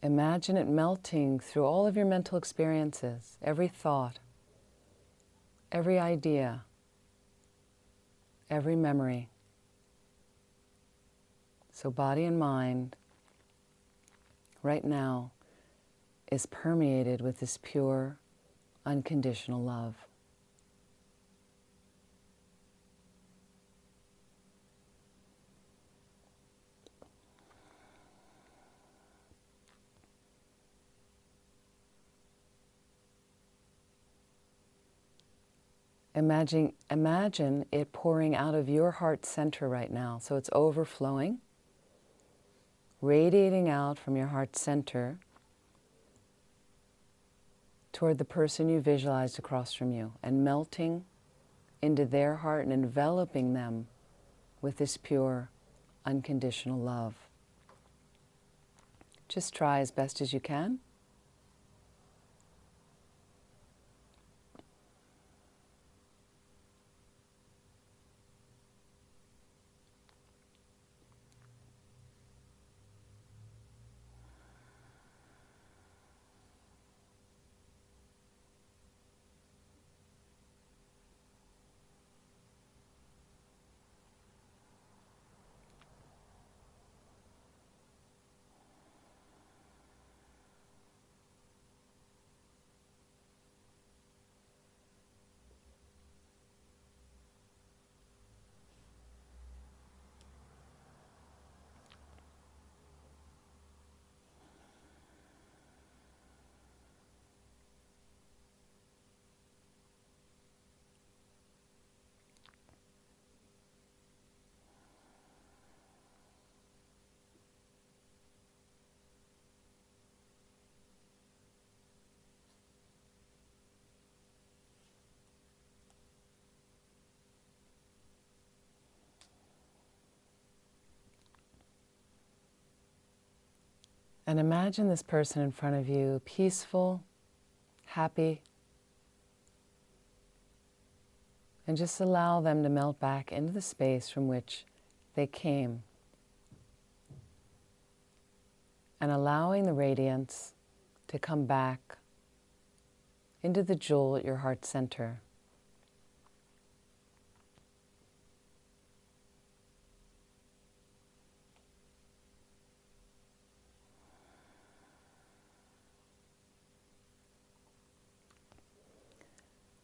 Imagine it melting through all of your mental experiences, every thought, every idea, every memory. So body and mind, right now, is permeated with this pure, unconditional love. Imagine it pouring out of your heart center right now. So it's overflowing, radiating out from your heart center toward the person you visualized across from you, and melting into their heart and enveloping them with this pure, unconditional love. Just try as best as you can. And imagine this person in front of you, peaceful, happy, And just allow them to melt back into the space from which they came. And allowing the radiance to come back into the jewel at your heart center.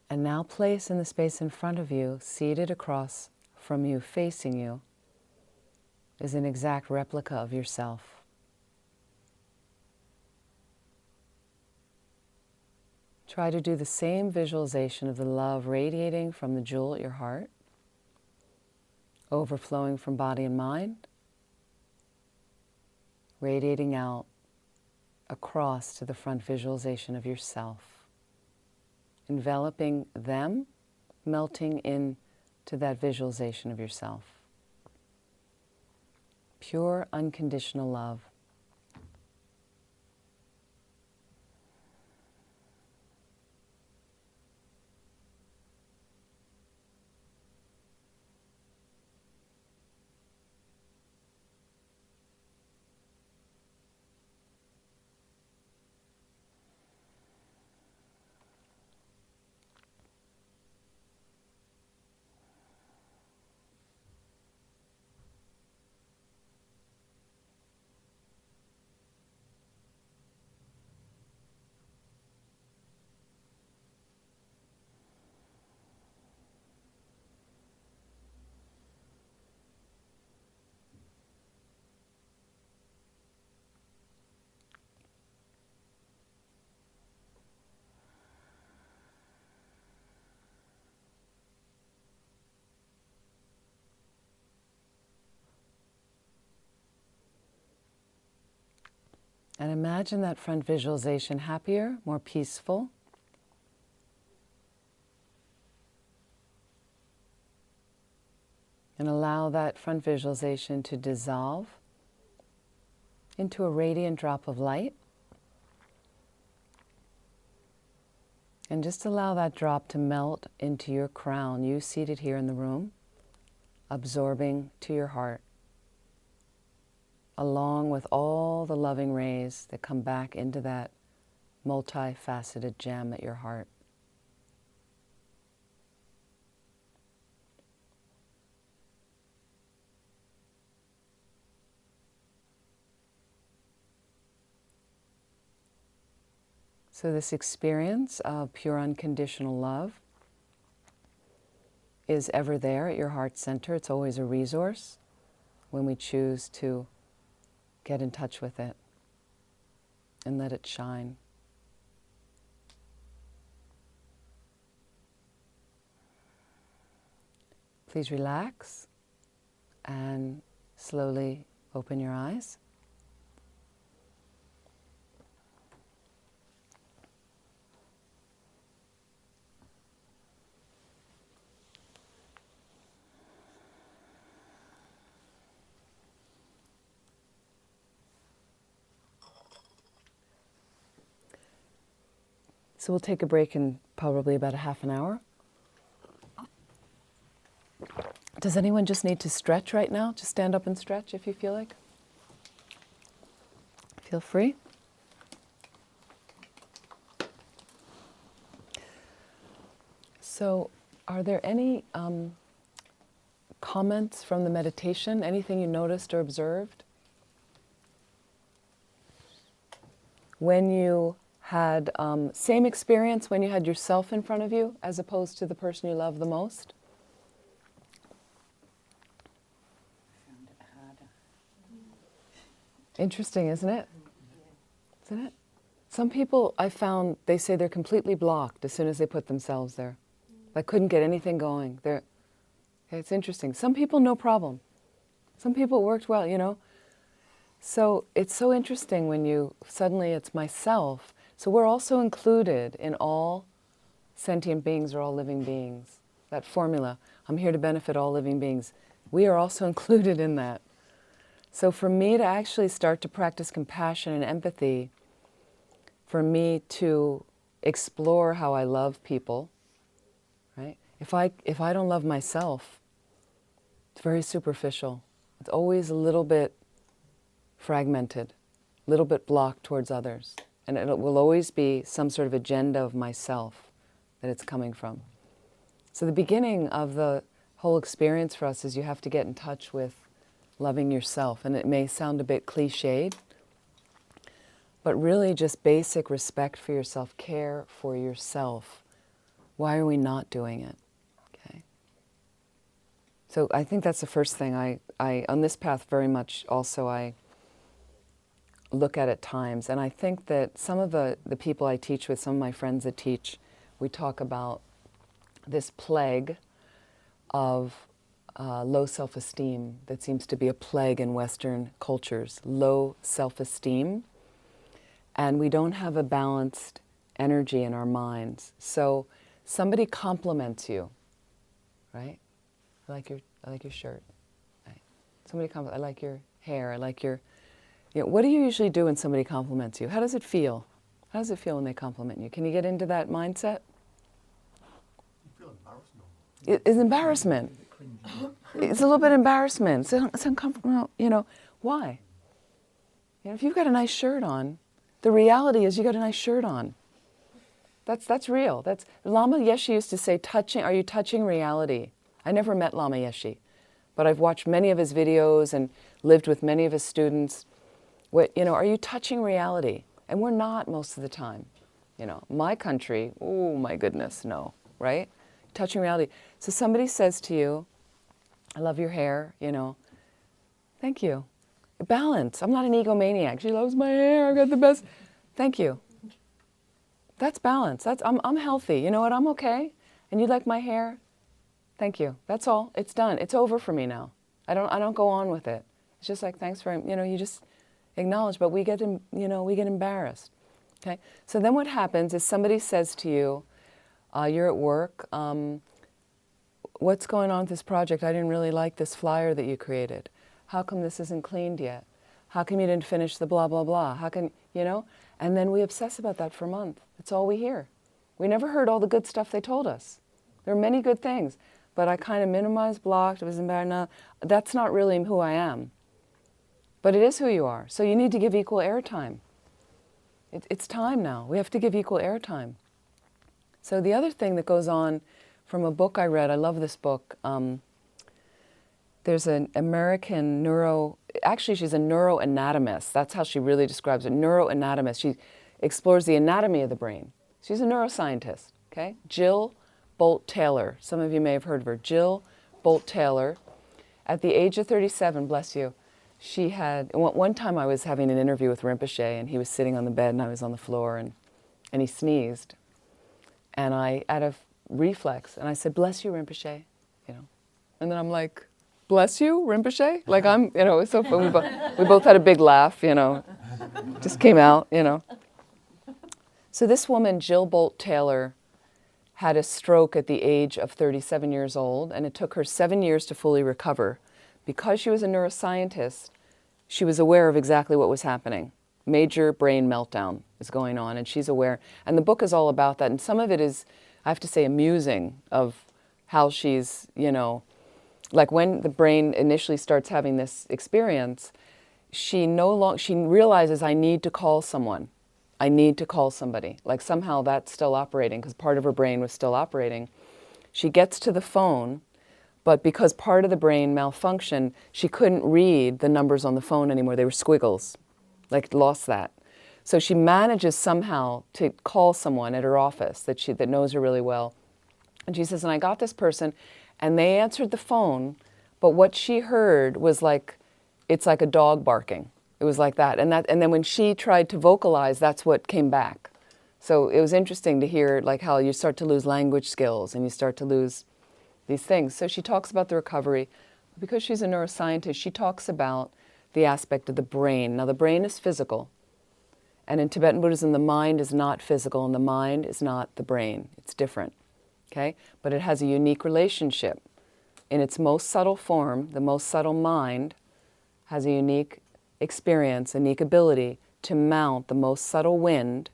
And now place in the space in front of you, seated across from you, facing you, is an exact replica of yourself. Try to do the same visualization of the love radiating from the jewel at your heart, overflowing from body and mind, radiating out across to the front visualization of yourself, enveloping them, melting into that visualization of yourself. Pure, unconditional love. And imagine that front visualization happier, more peaceful. And allow that front visualization to dissolve into a radiant drop of light. And just allow that drop to melt into your crown, you seated here in the room, absorbing to your heart, along with all the loving rays that come back into that multifaceted gem at your heart. So this experience of pure unconditional love is ever there at your heart center. It's always a resource when we choose to get in touch with it and let it shine. Please relax and slowly open your eyes. So we'll take a break in probably about a half an hour. Does anyone just need to stretch right now? Just stand up and stretch if you feel like. Feel free. So are there any comments from the meditation? Anything you noticed or observed? When you had same experience when you had yourself in front of you as opposed to the person you love the most? Found it harder. Interesting, isn't it? Isn't it? Some people I found, they say they're completely blocked as soon as they put themselves there. Like couldn't get anything going. It's interesting. Some people, no problem. Some people it worked well, you know. So it's so interesting when you, suddenly it's myself. So we're also included in all sentient beings or all living beings. That formula, I'm here to benefit all living beings. We are also included in that. So for me to actually start to practice compassion and empathy, for me to explore how I love people, right? If I don't love myself, it's very superficial. It's always a little bit fragmented, a little bit blocked towards others. And it will always be some sort of agenda of myself that it's coming from. So the beginning of the whole experience for us is you have to get in touch with loving yourself. And it may sound a bit cliched, but really just basic respect for yourself, care for yourself. Why are we not doing it? Okay. So I think that's the first thing I on this path very much also I look at times. And I think that some of the people I teach with, some of my friends that teach, we talk about this plague of low self-esteem that seems to be a plague in Western cultures, low self-esteem. And we don't have a balanced energy in our minds. So somebody compliments you, right? I like your shirt. Right? Somebody I like your hair. I like your. What do you usually do when somebody compliments you? How does it feel? How does it feel when they compliment you? Can you get into that mindset? You feel embarrassed. It's embarrassment. It's a little bit embarrassment. It's uncomfortable. Why? If you've got a nice shirt on, the reality is you got a nice shirt on. That's real. That's Lama Yeshe used to say, are you touching reality? I never met Lama Yeshe, but I've watched many of his videos and lived with many of his students. Are you touching reality? And we're not most of the time. My country, oh my goodness, no, right? Touching reality. So somebody says to you, I love your hair, thank you. Balance. I'm not an egomaniac. She loves my hair, I've got the best. Thank you. That's balance. I'm healthy. You know what? I'm okay. And you like my hair? Thank you. That's all. It's done. It's over for me now. I don't go on with it. It's just like, thanks for, you just acknowledge, but we get embarrassed. Okay? So then what happens is somebody says to you, you're at work, what's going on with this project? I didn't really like this flyer that you created. How come this isn't cleaned yet? How come you didn't finish the blah, blah, blah? How can, And then we obsess about that for a month. That's all we hear. We never heard all the good stuff they told us. There are many good things, but I kind of minimized, blocked, I was embarrassed. No, that's not really who I am. But it is who you are. So you need to give equal airtime. It's time now. We have to give equal airtime. So the other thing that goes on from a book I read, I love this book. There's an American she's a neuroanatomist. That's how she really describes it, neuroanatomist. She explores the anatomy of the brain. She's a neuroscientist, okay? Jill Bolte Taylor. Some of you may have heard of her. Jill Bolte Taylor. At the age of 37, bless you, she had, one time I was having an interview with Rinpoche and he was sitting on the bed and I was on the floor and he sneezed. And I, out of reflex, and I said, bless you, Rinpoche, And then I'm like, bless you, Rinpoche? Like I'm, it was so fun. We both had a big laugh, just came out, So this woman, Jill Bolte Taylor, had a stroke at the age of 37 years old, and it took her 7 years to fully recover. Because she was a neuroscientist, she was aware of exactly what was happening. Major brain meltdown is going on, and she's aware. And the book is all about that, and some of it is, I have to say, amusing of how she's, like when the brain initially starts having this experience, she realizes I need to call someone. I need to call somebody. Like somehow that's still operating because part of her brain was still operating. She gets to the phone, but because part of the brain malfunctioned, she couldn't read the numbers on the phone anymore. They were squiggles, like lost that. So she manages somehow to call someone at her office that knows her really well. And she says, and I got this person, and they answered the phone, but what she heard was like, it's like a dog barking. It was like that. And then when she tried to vocalize, that's what came back. So it was interesting to hear like how you start to lose language skills and you start to lose these things. So she talks about the recovery. Because she's a neuroscientist, she talks about the aspect of the brain. Now the brain is physical. And in Tibetan Buddhism, the mind is not physical and the mind is not the brain. It's different. Okay? But it has a unique relationship. In its most subtle form, the most subtle mind has a unique experience, a unique ability to mount the most subtle wind.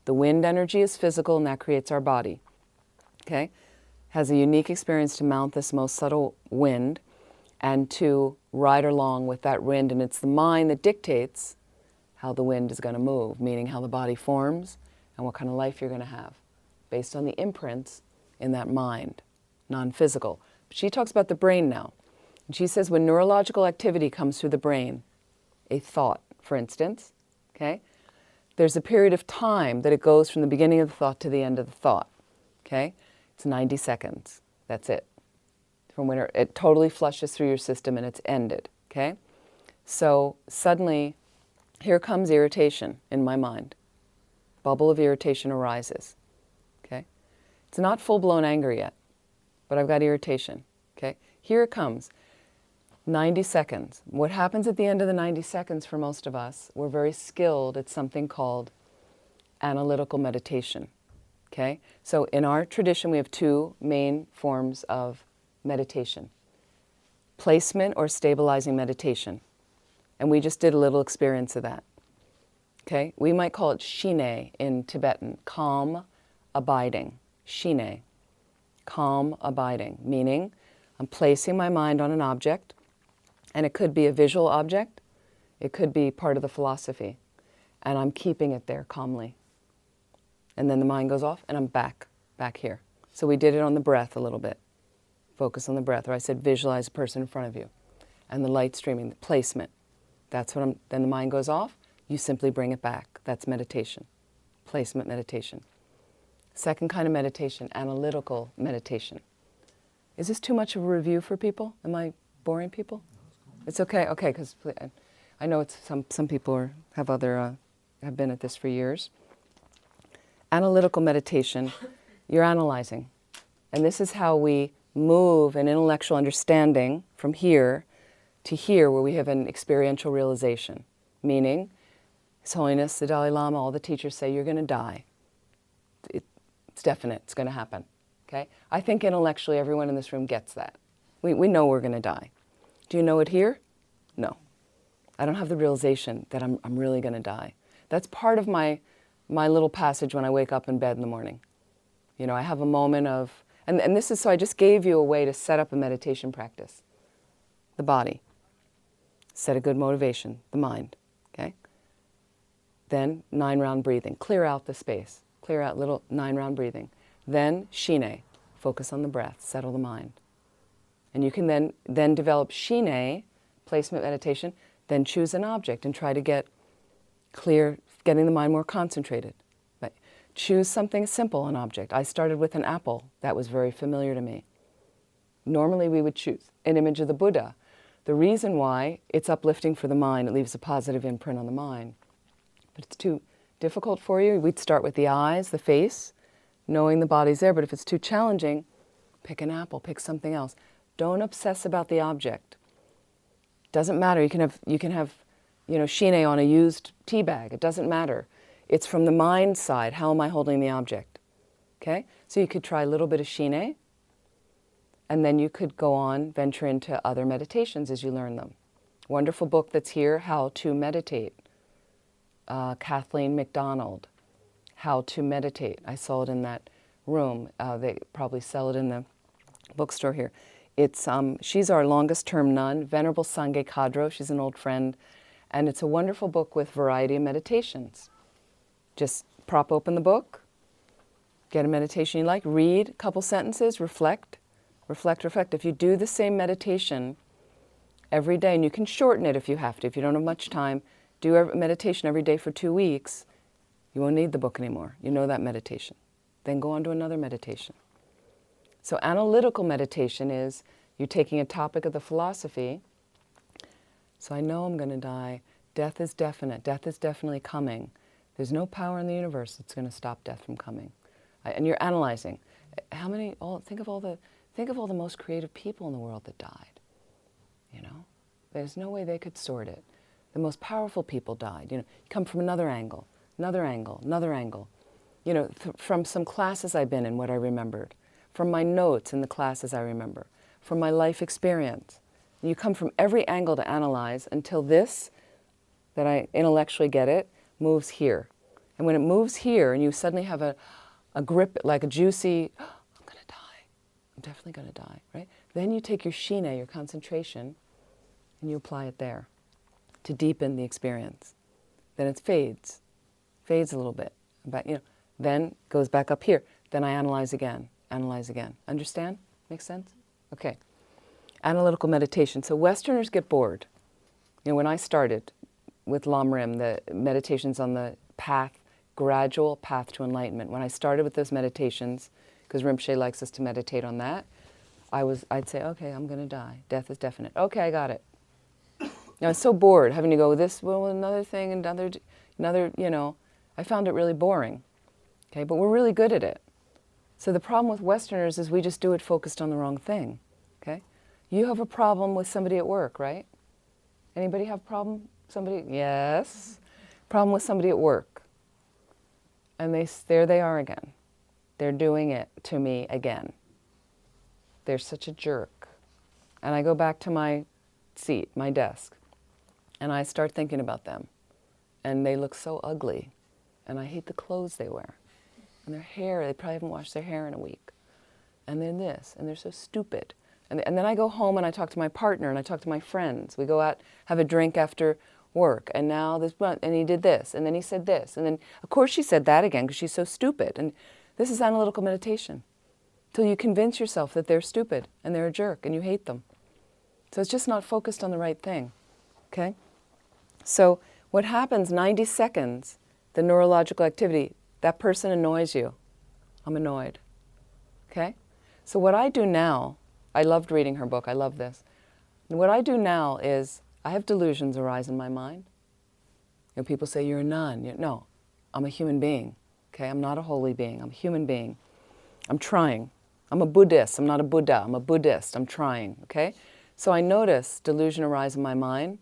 The wind energy is physical and that creates our body. Okay? has a unique experience to mount this most subtle wind and to ride along with that wind. And it's the mind that dictates how the wind is going to move, meaning how the body forms and what kind of life you're going to have based on the imprints in that mind, non-physical. She talks about the brain now. And she says when neurological activity comes through the brain, a thought, for instance, okay, there's a period of time that it goes from the beginning of the thought to the end of the thought, okay? It's 90 seconds. That's it. From when it totally flushes through your system and it's ended, okay? So suddenly, here comes irritation in my mind. Bubble of irritation arises, okay? It's not full-blown anger yet, but I've got irritation, okay? Here it comes. 90 seconds. What happens at the end of the 90 seconds for most of us, we're very skilled at something called analytical meditation, okay? So in our tradition, we have two main forms of meditation. Placement or stabilizing meditation. And we just did a little experience of that, okay? We might call it shine in Tibetan, calm abiding, shine, calm abiding, meaning I'm placing my mind on an object. And it could be a visual object. It could be part of the philosophy. And I'm keeping it there calmly. And then the mind goes off and I'm back here. So we did it on the breath a little bit. Focus on the breath. Or I said visualize a person in front of you. And the light streaming, the placement. That's what then the mind goes off. You simply bring it back. That's meditation. Placement meditation. Second kind of meditation, analytical meditation. Is this too much of a review for people? Am I boring people? It's okay, because I know it's some people have been at this for years. Analytical meditation, you're analyzing. And this is how we move an intellectual understanding from here to here where we have an experiential realization. Meaning, His Holiness, the Dalai Lama, all the teachers say you're going to die. It's definite, it's going to happen. Okay? I think intellectually everyone in this room gets that. We know we're going to die. Do you know it here? No. I don't have the realization that I'm really going to die. That's part of my little passage when I wake up in bed in the morning. You know, I have a moment of, and this is, so I just gave you a way to set up a meditation practice. The body. Set a good motivation, the mind, okay? Then 9-round breathing. Clear out the space. Clear out little 9-round breathing. Then shine. Focus on the breath. Settle the mind. And you can then develop shine, placement meditation, then choose an object and try to get clear, getting the mind more concentrated. But choose something simple, an object. I started with an apple. That was very familiar to me. Normally we would choose an image of the Buddha. The reason why, it's uplifting for the mind, it leaves a positive imprint on the mind. But it's too difficult for you, we'd start with the eyes, the face, knowing the body's there. But if it's too challenging, pick an apple, pick something else. Don't obsess about the object. Doesn't matter. You can have, shine on a used tea bag. It doesn't matter. It's from the mind side. How am I holding the object? Okay? So you could try a little bit of shine, and then you could go on, venture into other meditations as you learn them. Wonderful book that's here, How to Meditate. Kathleen McDonald, How to Meditate. I saw it in that room. They probably sell it in the bookstore here. It's she's our longest term nun, Venerable Sangye Kadro. She's an old friend, and it's a wonderful book with variety of meditations. Just prop open the book, get a meditation you like, read a couple sentences, reflect. If you do the same meditation every day, and you can shorten it if you have to, if you don't have much time, do a meditation every day for 2 weeks, you won't need the book anymore. You know that meditation. Then go on to another meditation. So analytical meditation is you're taking a topic of the philosophy. So I know I'm going to die. Death is definite. Death is definitely coming. There's no power in the universe that's going to stop death from coming. And you're analyzing. Think of all the most creative people in the world that died. There's no way they could sort it. The most powerful people died. You come from another angle. From some classes I've been in, what I remembered. From my notes in the classes I remember, from my life experience. You come from every angle to analyze until this, that I intellectually get it, moves here. And when it moves here and you suddenly have a grip, like a juicy, I'm going to die. I'm definitely going to die, right? Then you take your shina, your concentration, and you apply it there to deepen the experience. Then it fades a little bit, but then goes back up here. Then I analyze again. Understand? Makes sense? Okay. Analytical meditation. So Westerners get bored. When I started with Lam Rim, the meditations on the path, gradual path to enlightenment, when I started with those meditations, because Rinpoche likes us to meditate on that, I'd say, okay, I'm going to die. Death is definite. Okay, I got it. I was so bored having to go this, well, another thing, another, I found it really boring. Okay, but we're really good at it. So the problem with Westerners is we just do it focused on the wrong thing. Okay? You have a problem with somebody at work, right? Anybody have a problem? Somebody? Yes. Problem with somebody at work. And there they are again. They're doing it to me again. They're such a jerk. And I go back to my seat, my desk, and I start thinking about them. And they look so ugly. And I hate the clothes they wear. And their hair, they probably haven't washed their hair in a week. And then this, and they're so stupid. And then I go home and I talk to my partner and I talk to my friends. We go out, have a drink after work, and now this, and he did this, and then he said this, and then of course she said that again because she's so stupid. And this is analytical meditation. Till you convince yourself that they're stupid and they're a jerk and you hate them. So it's just not focused on the right thing. Okay? So what happens, 90 seconds, the neurological activity, that person annoys you. I'm annoyed. Okay? So what I do now, I loved reading her book, I love this. And what I do now is, I have delusions arise in my mind. People say, you're a nun. No, I'm a human being. Okay? I'm not a holy being, I'm a human being. I'm trying. I'm a Buddhist, I'm not a Buddha, I'm a Buddhist, I'm trying. Okay? So I notice delusion arise in my mind.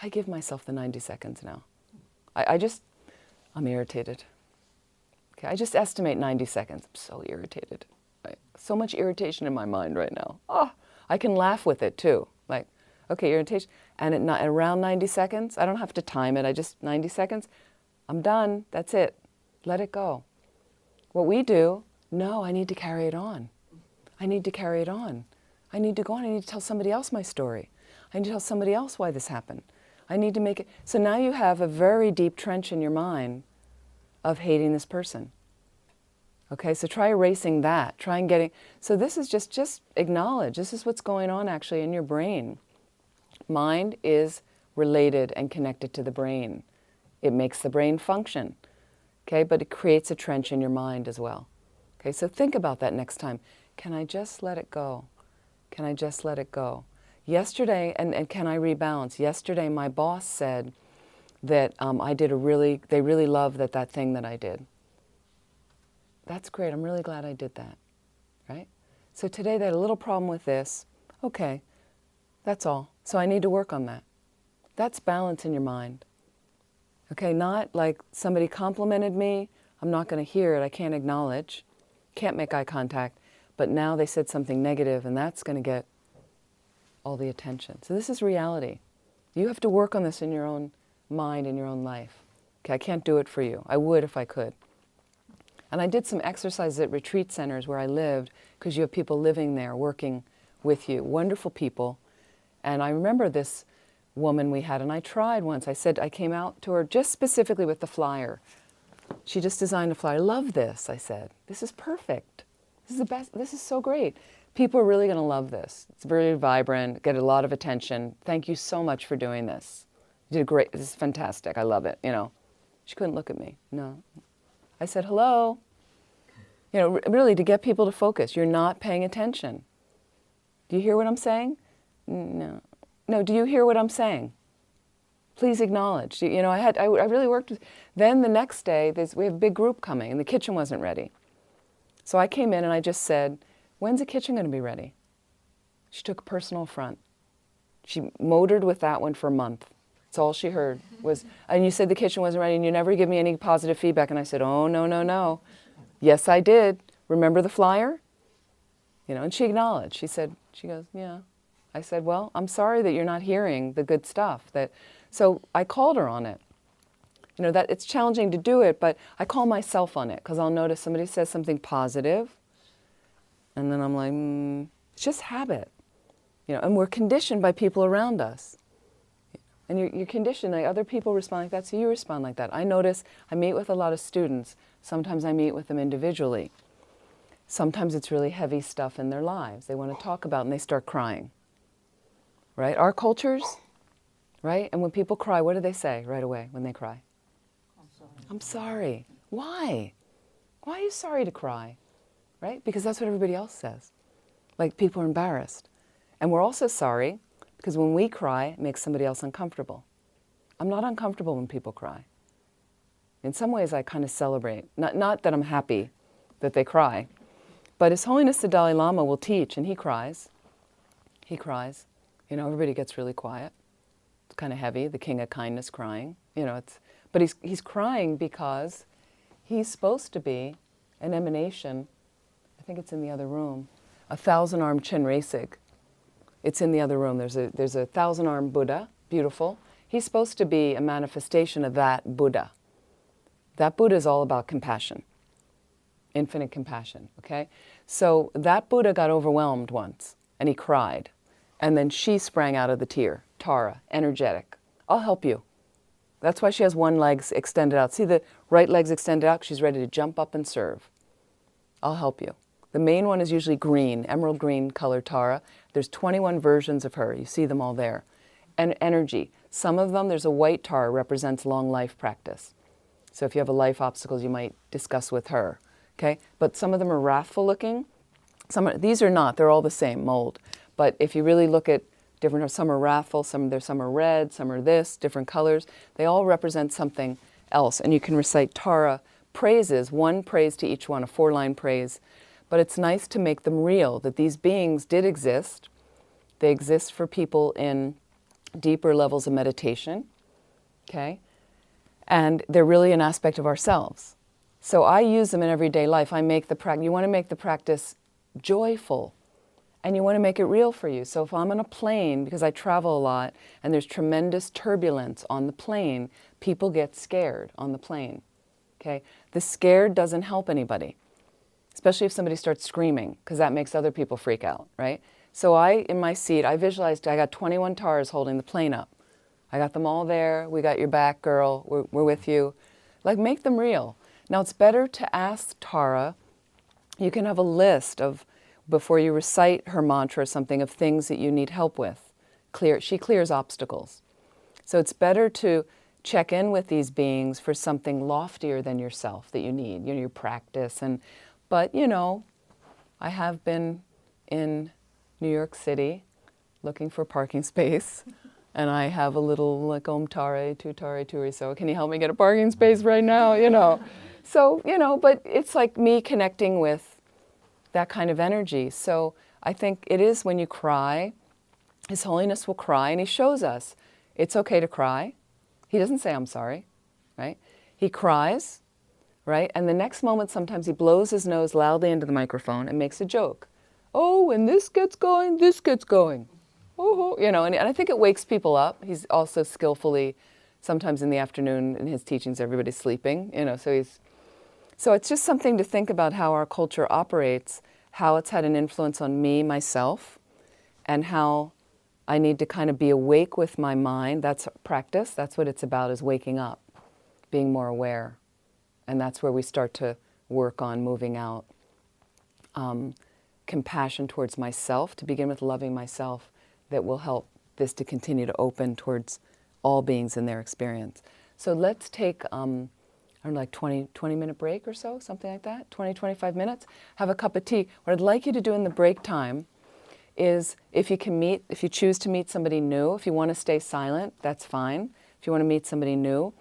I give myself the 90 seconds now. I'm irritated. Okay, I just estimate 90 seconds. I'm so irritated. Right? So much irritation in my mind right now. Oh, I can laugh with it too. Like, okay, irritation. And at around 90 seconds, I don't have to time it, 90 seconds, I'm done, that's it. Let it go. What we do, no, I need to carry it on. I need to carry it on. I need to go on, I need to tell somebody else my story. I need to tell somebody else why this happened. I need to make it, so now you have a very deep trench in your mind of hating this person. Okay, so try erasing that, try and getting, so this is just acknowledge, this is what's going on actually in your brain. Mind is related and connected to the brain. It makes the brain function, okay, but it creates a trench in your mind as well. Okay, so think about that next time. Can I just let it go? Can I just let it go? Yesterday, and can I rebalance? Yesterday my boss said that they really love that thing that I did. That's great, I'm really glad I did that, right? So today they had a little problem with this. Okay, that's all. So I need to work on that. That's balance in your mind. Okay, not like somebody complimented me, I'm not going to hear it, I can't acknowledge, can't make eye contact, but now they said something negative and that's going to get all the attention. So this is reality. You have to work on this in your own mind, in your own life. Okay, I can't do it for you. I would if I could. And I did some exercises at retreat centers where I lived, because you have people living there, working with you, wonderful people. And I remember this woman we had, and I tried once. I came out to her just specifically with the flyer. She just designed a flyer. I love this, I said. This is perfect. This is the best. This is so great. People are really going to love this. It's very vibrant, get a lot of attention. Thank you so much for doing this. You did great. This is fantastic. I love it. She couldn't look at me. No. I said, hello. Really to get people to focus. You're not paying attention. Do you hear what I'm saying? No. No, do you hear what I'm saying? Please acknowledge. I really worked with, then the next day, we have a big group coming and the kitchen wasn't ready. So I came in and I just said, when's the kitchen going to be ready? She took a personal affront. She motored with that one for a month. That's all she heard was, and you said the kitchen wasn't ready and you never give me any positive feedback. And I said, oh, no, no, no. Yes, I did. Remember the flyer? And she acknowledged. She goes, yeah. I said, well, I'm sorry that you're not hearing the good stuff. So I called her on it. That it's challenging to do it, but I call myself on it because I'll notice somebody says something positive And then I'm like, it's just habit. And we're conditioned by people around us. And you're conditioned, like other people respond like that, so you respond like that. I notice, I meet with a lot of students. Sometimes I meet with them individually. Sometimes it's really heavy stuff in their lives they want to talk about, and they start crying. Right? Our cultures, right? And when people cry, what do they say right away when they cry? I'm sorry. I'm sorry. Why? Why are you sorry to cry? Right? Because that's what everybody else says. Like people are embarrassed. And we're also sorry because when we cry, it makes somebody else uncomfortable. I'm not uncomfortable when people cry. In some ways, I kind of celebrate. Not that I'm happy that they cry, but His Holiness the Dalai Lama will teach, and he cries. He cries. Everybody gets really quiet. It's kind of heavy, the King of Kindness crying. But he's crying because he's supposed to be an emanation. I think it's in the other room. A thousand-armed Chenresig. It's in the other room. There's a thousand-armed Buddha, beautiful. He's supposed to be a manifestation of that Buddha. That Buddha is all about compassion, infinite compassion, okay? So that Buddha got overwhelmed once, and he cried. And then she sprang out of the tear, Tara, energetic. I'll help you. That's why she has one leg extended out. See, the right leg's extended out. She's ready to jump up and serve. I'll help you. The main one is usually green, emerald green color Tara. There's 21 versions of her. You see them all there. And energy. Some of them, there's a white Tara, represents long life practice. So if you have a life obstacles, you might discuss with her. Okay? But some of them are wrathful looking. These are not. They're all the same mold. But if you really look at different, some are wrathful, some are red, some are this, different colors. They all represent something else. And you can recite Tara praises, one praise to each one, a 4-line praise. But it's nice to make them real, that these beings did exist. They exist for people in deeper levels of meditation, okay? And they're really an aspect of ourselves. So I use them in everyday life. You want to make the practice joyful, and you want to make it real for you. So if I'm on a plane, because I travel a lot, and there's tremendous turbulence on the plane, people get scared on the plane, okay? The scared doesn't help anybody, especially if somebody starts screaming, because that makes other people freak out, right? So in my seat, I visualized I got 21 Taras holding the plane up. I got them all there. We got your back, girl. We're with you. Like, make them real. Now, it's better to ask Tara. You can have a list of, before you recite her mantra or something, of things that you need help with. She clears obstacles. So it's better to check in with these beings for something loftier than yourself that you need, your practice. But, I have been in New York City looking for parking space, and I have a little, like, Om Tare, Tu Tare, Turi, so can you help me get a parking space right now, So, but it's like me connecting with that kind of energy. So I think it is when you cry, His Holiness will cry, and he shows us it's okay to cry. He doesn't say, I'm sorry, right? He cries, right? And the next moment, sometimes he blows his nose loudly into the microphone and makes a joke. Oh, when this gets going, this gets going. Oh, and I think it wakes people up. He's also skillfully, sometimes in the afternoon in his teachings, everybody's sleeping, so it's just something to think about how our culture operates, how it's had an influence on me, myself, and how I need to kind of be awake with my mind. That's practice. That's what it's about, is waking up, being more aware. And that's where we start to work on moving out compassion towards myself, to begin with loving myself, that will help this to continue to open towards all beings in their experience. So let's take, like 20-minute break or so, something like that, 25 minutes. Have a cup of tea. What I'd like you to do in the break time is, if you choose to meet somebody new, if you want to stay silent, that's fine. If you want to meet somebody new.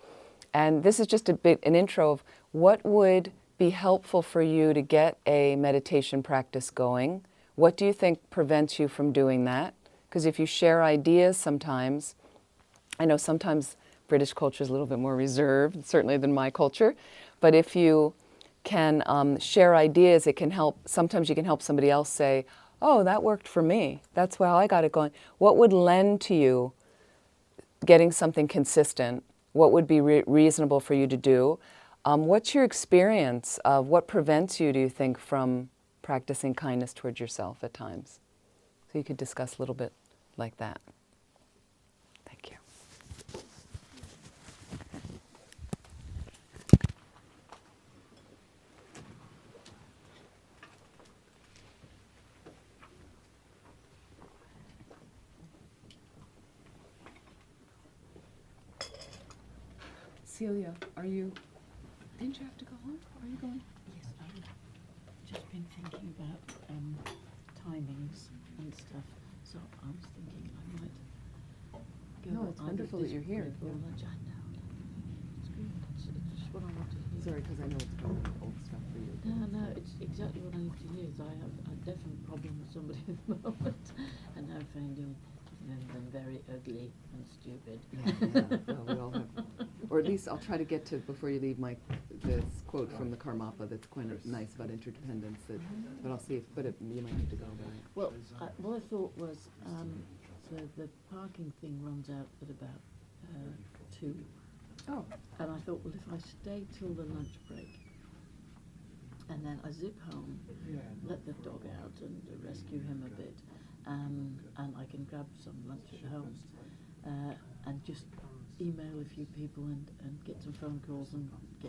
And this is just an intro of what would be helpful for you to get a meditation practice going. What do you think prevents you from doing that? Because if you share ideas sometimes, I know sometimes British culture is a little bit more reserved, certainly, than my culture. But if you can share ideas, it can help. Sometimes you can help somebody else say, oh, that worked for me. That's how I got it going. What would lend to you getting something consistent? What would be reasonable for you to do? What's your experience of what prevents you, do you think, from practicing kindness towards yourself at times. So you could discuss a little bit like that. Thank you. Celia, didn't you have to go home? Are you going? Yes, I've just been thinking about timings and stuff. So I was thinking I might go. No, it's either wonderful that this you're here, break or yeah. lunch. I know. It's good. It's just what I want to hear. Sorry, because I know it's probably old stuff for you. No, it's exactly what I need to hear. Is I have a definite problem with somebody at the moment, and I'm finding them very ugly and stupid. Well, we all have, or at least I'll try to get to, before you leave, this quote from the Karmapa that's quite nice about interdependence, but I'll see if, you might have to go, but Well, what I thought was the parking thing runs out at about 2. Oh. And I thought, well, if I stay till the lunch break, and then I zip home, let the dog out and rescue him a bit, and I can grab some lunch at home, and just email a few people and get some phone calls and get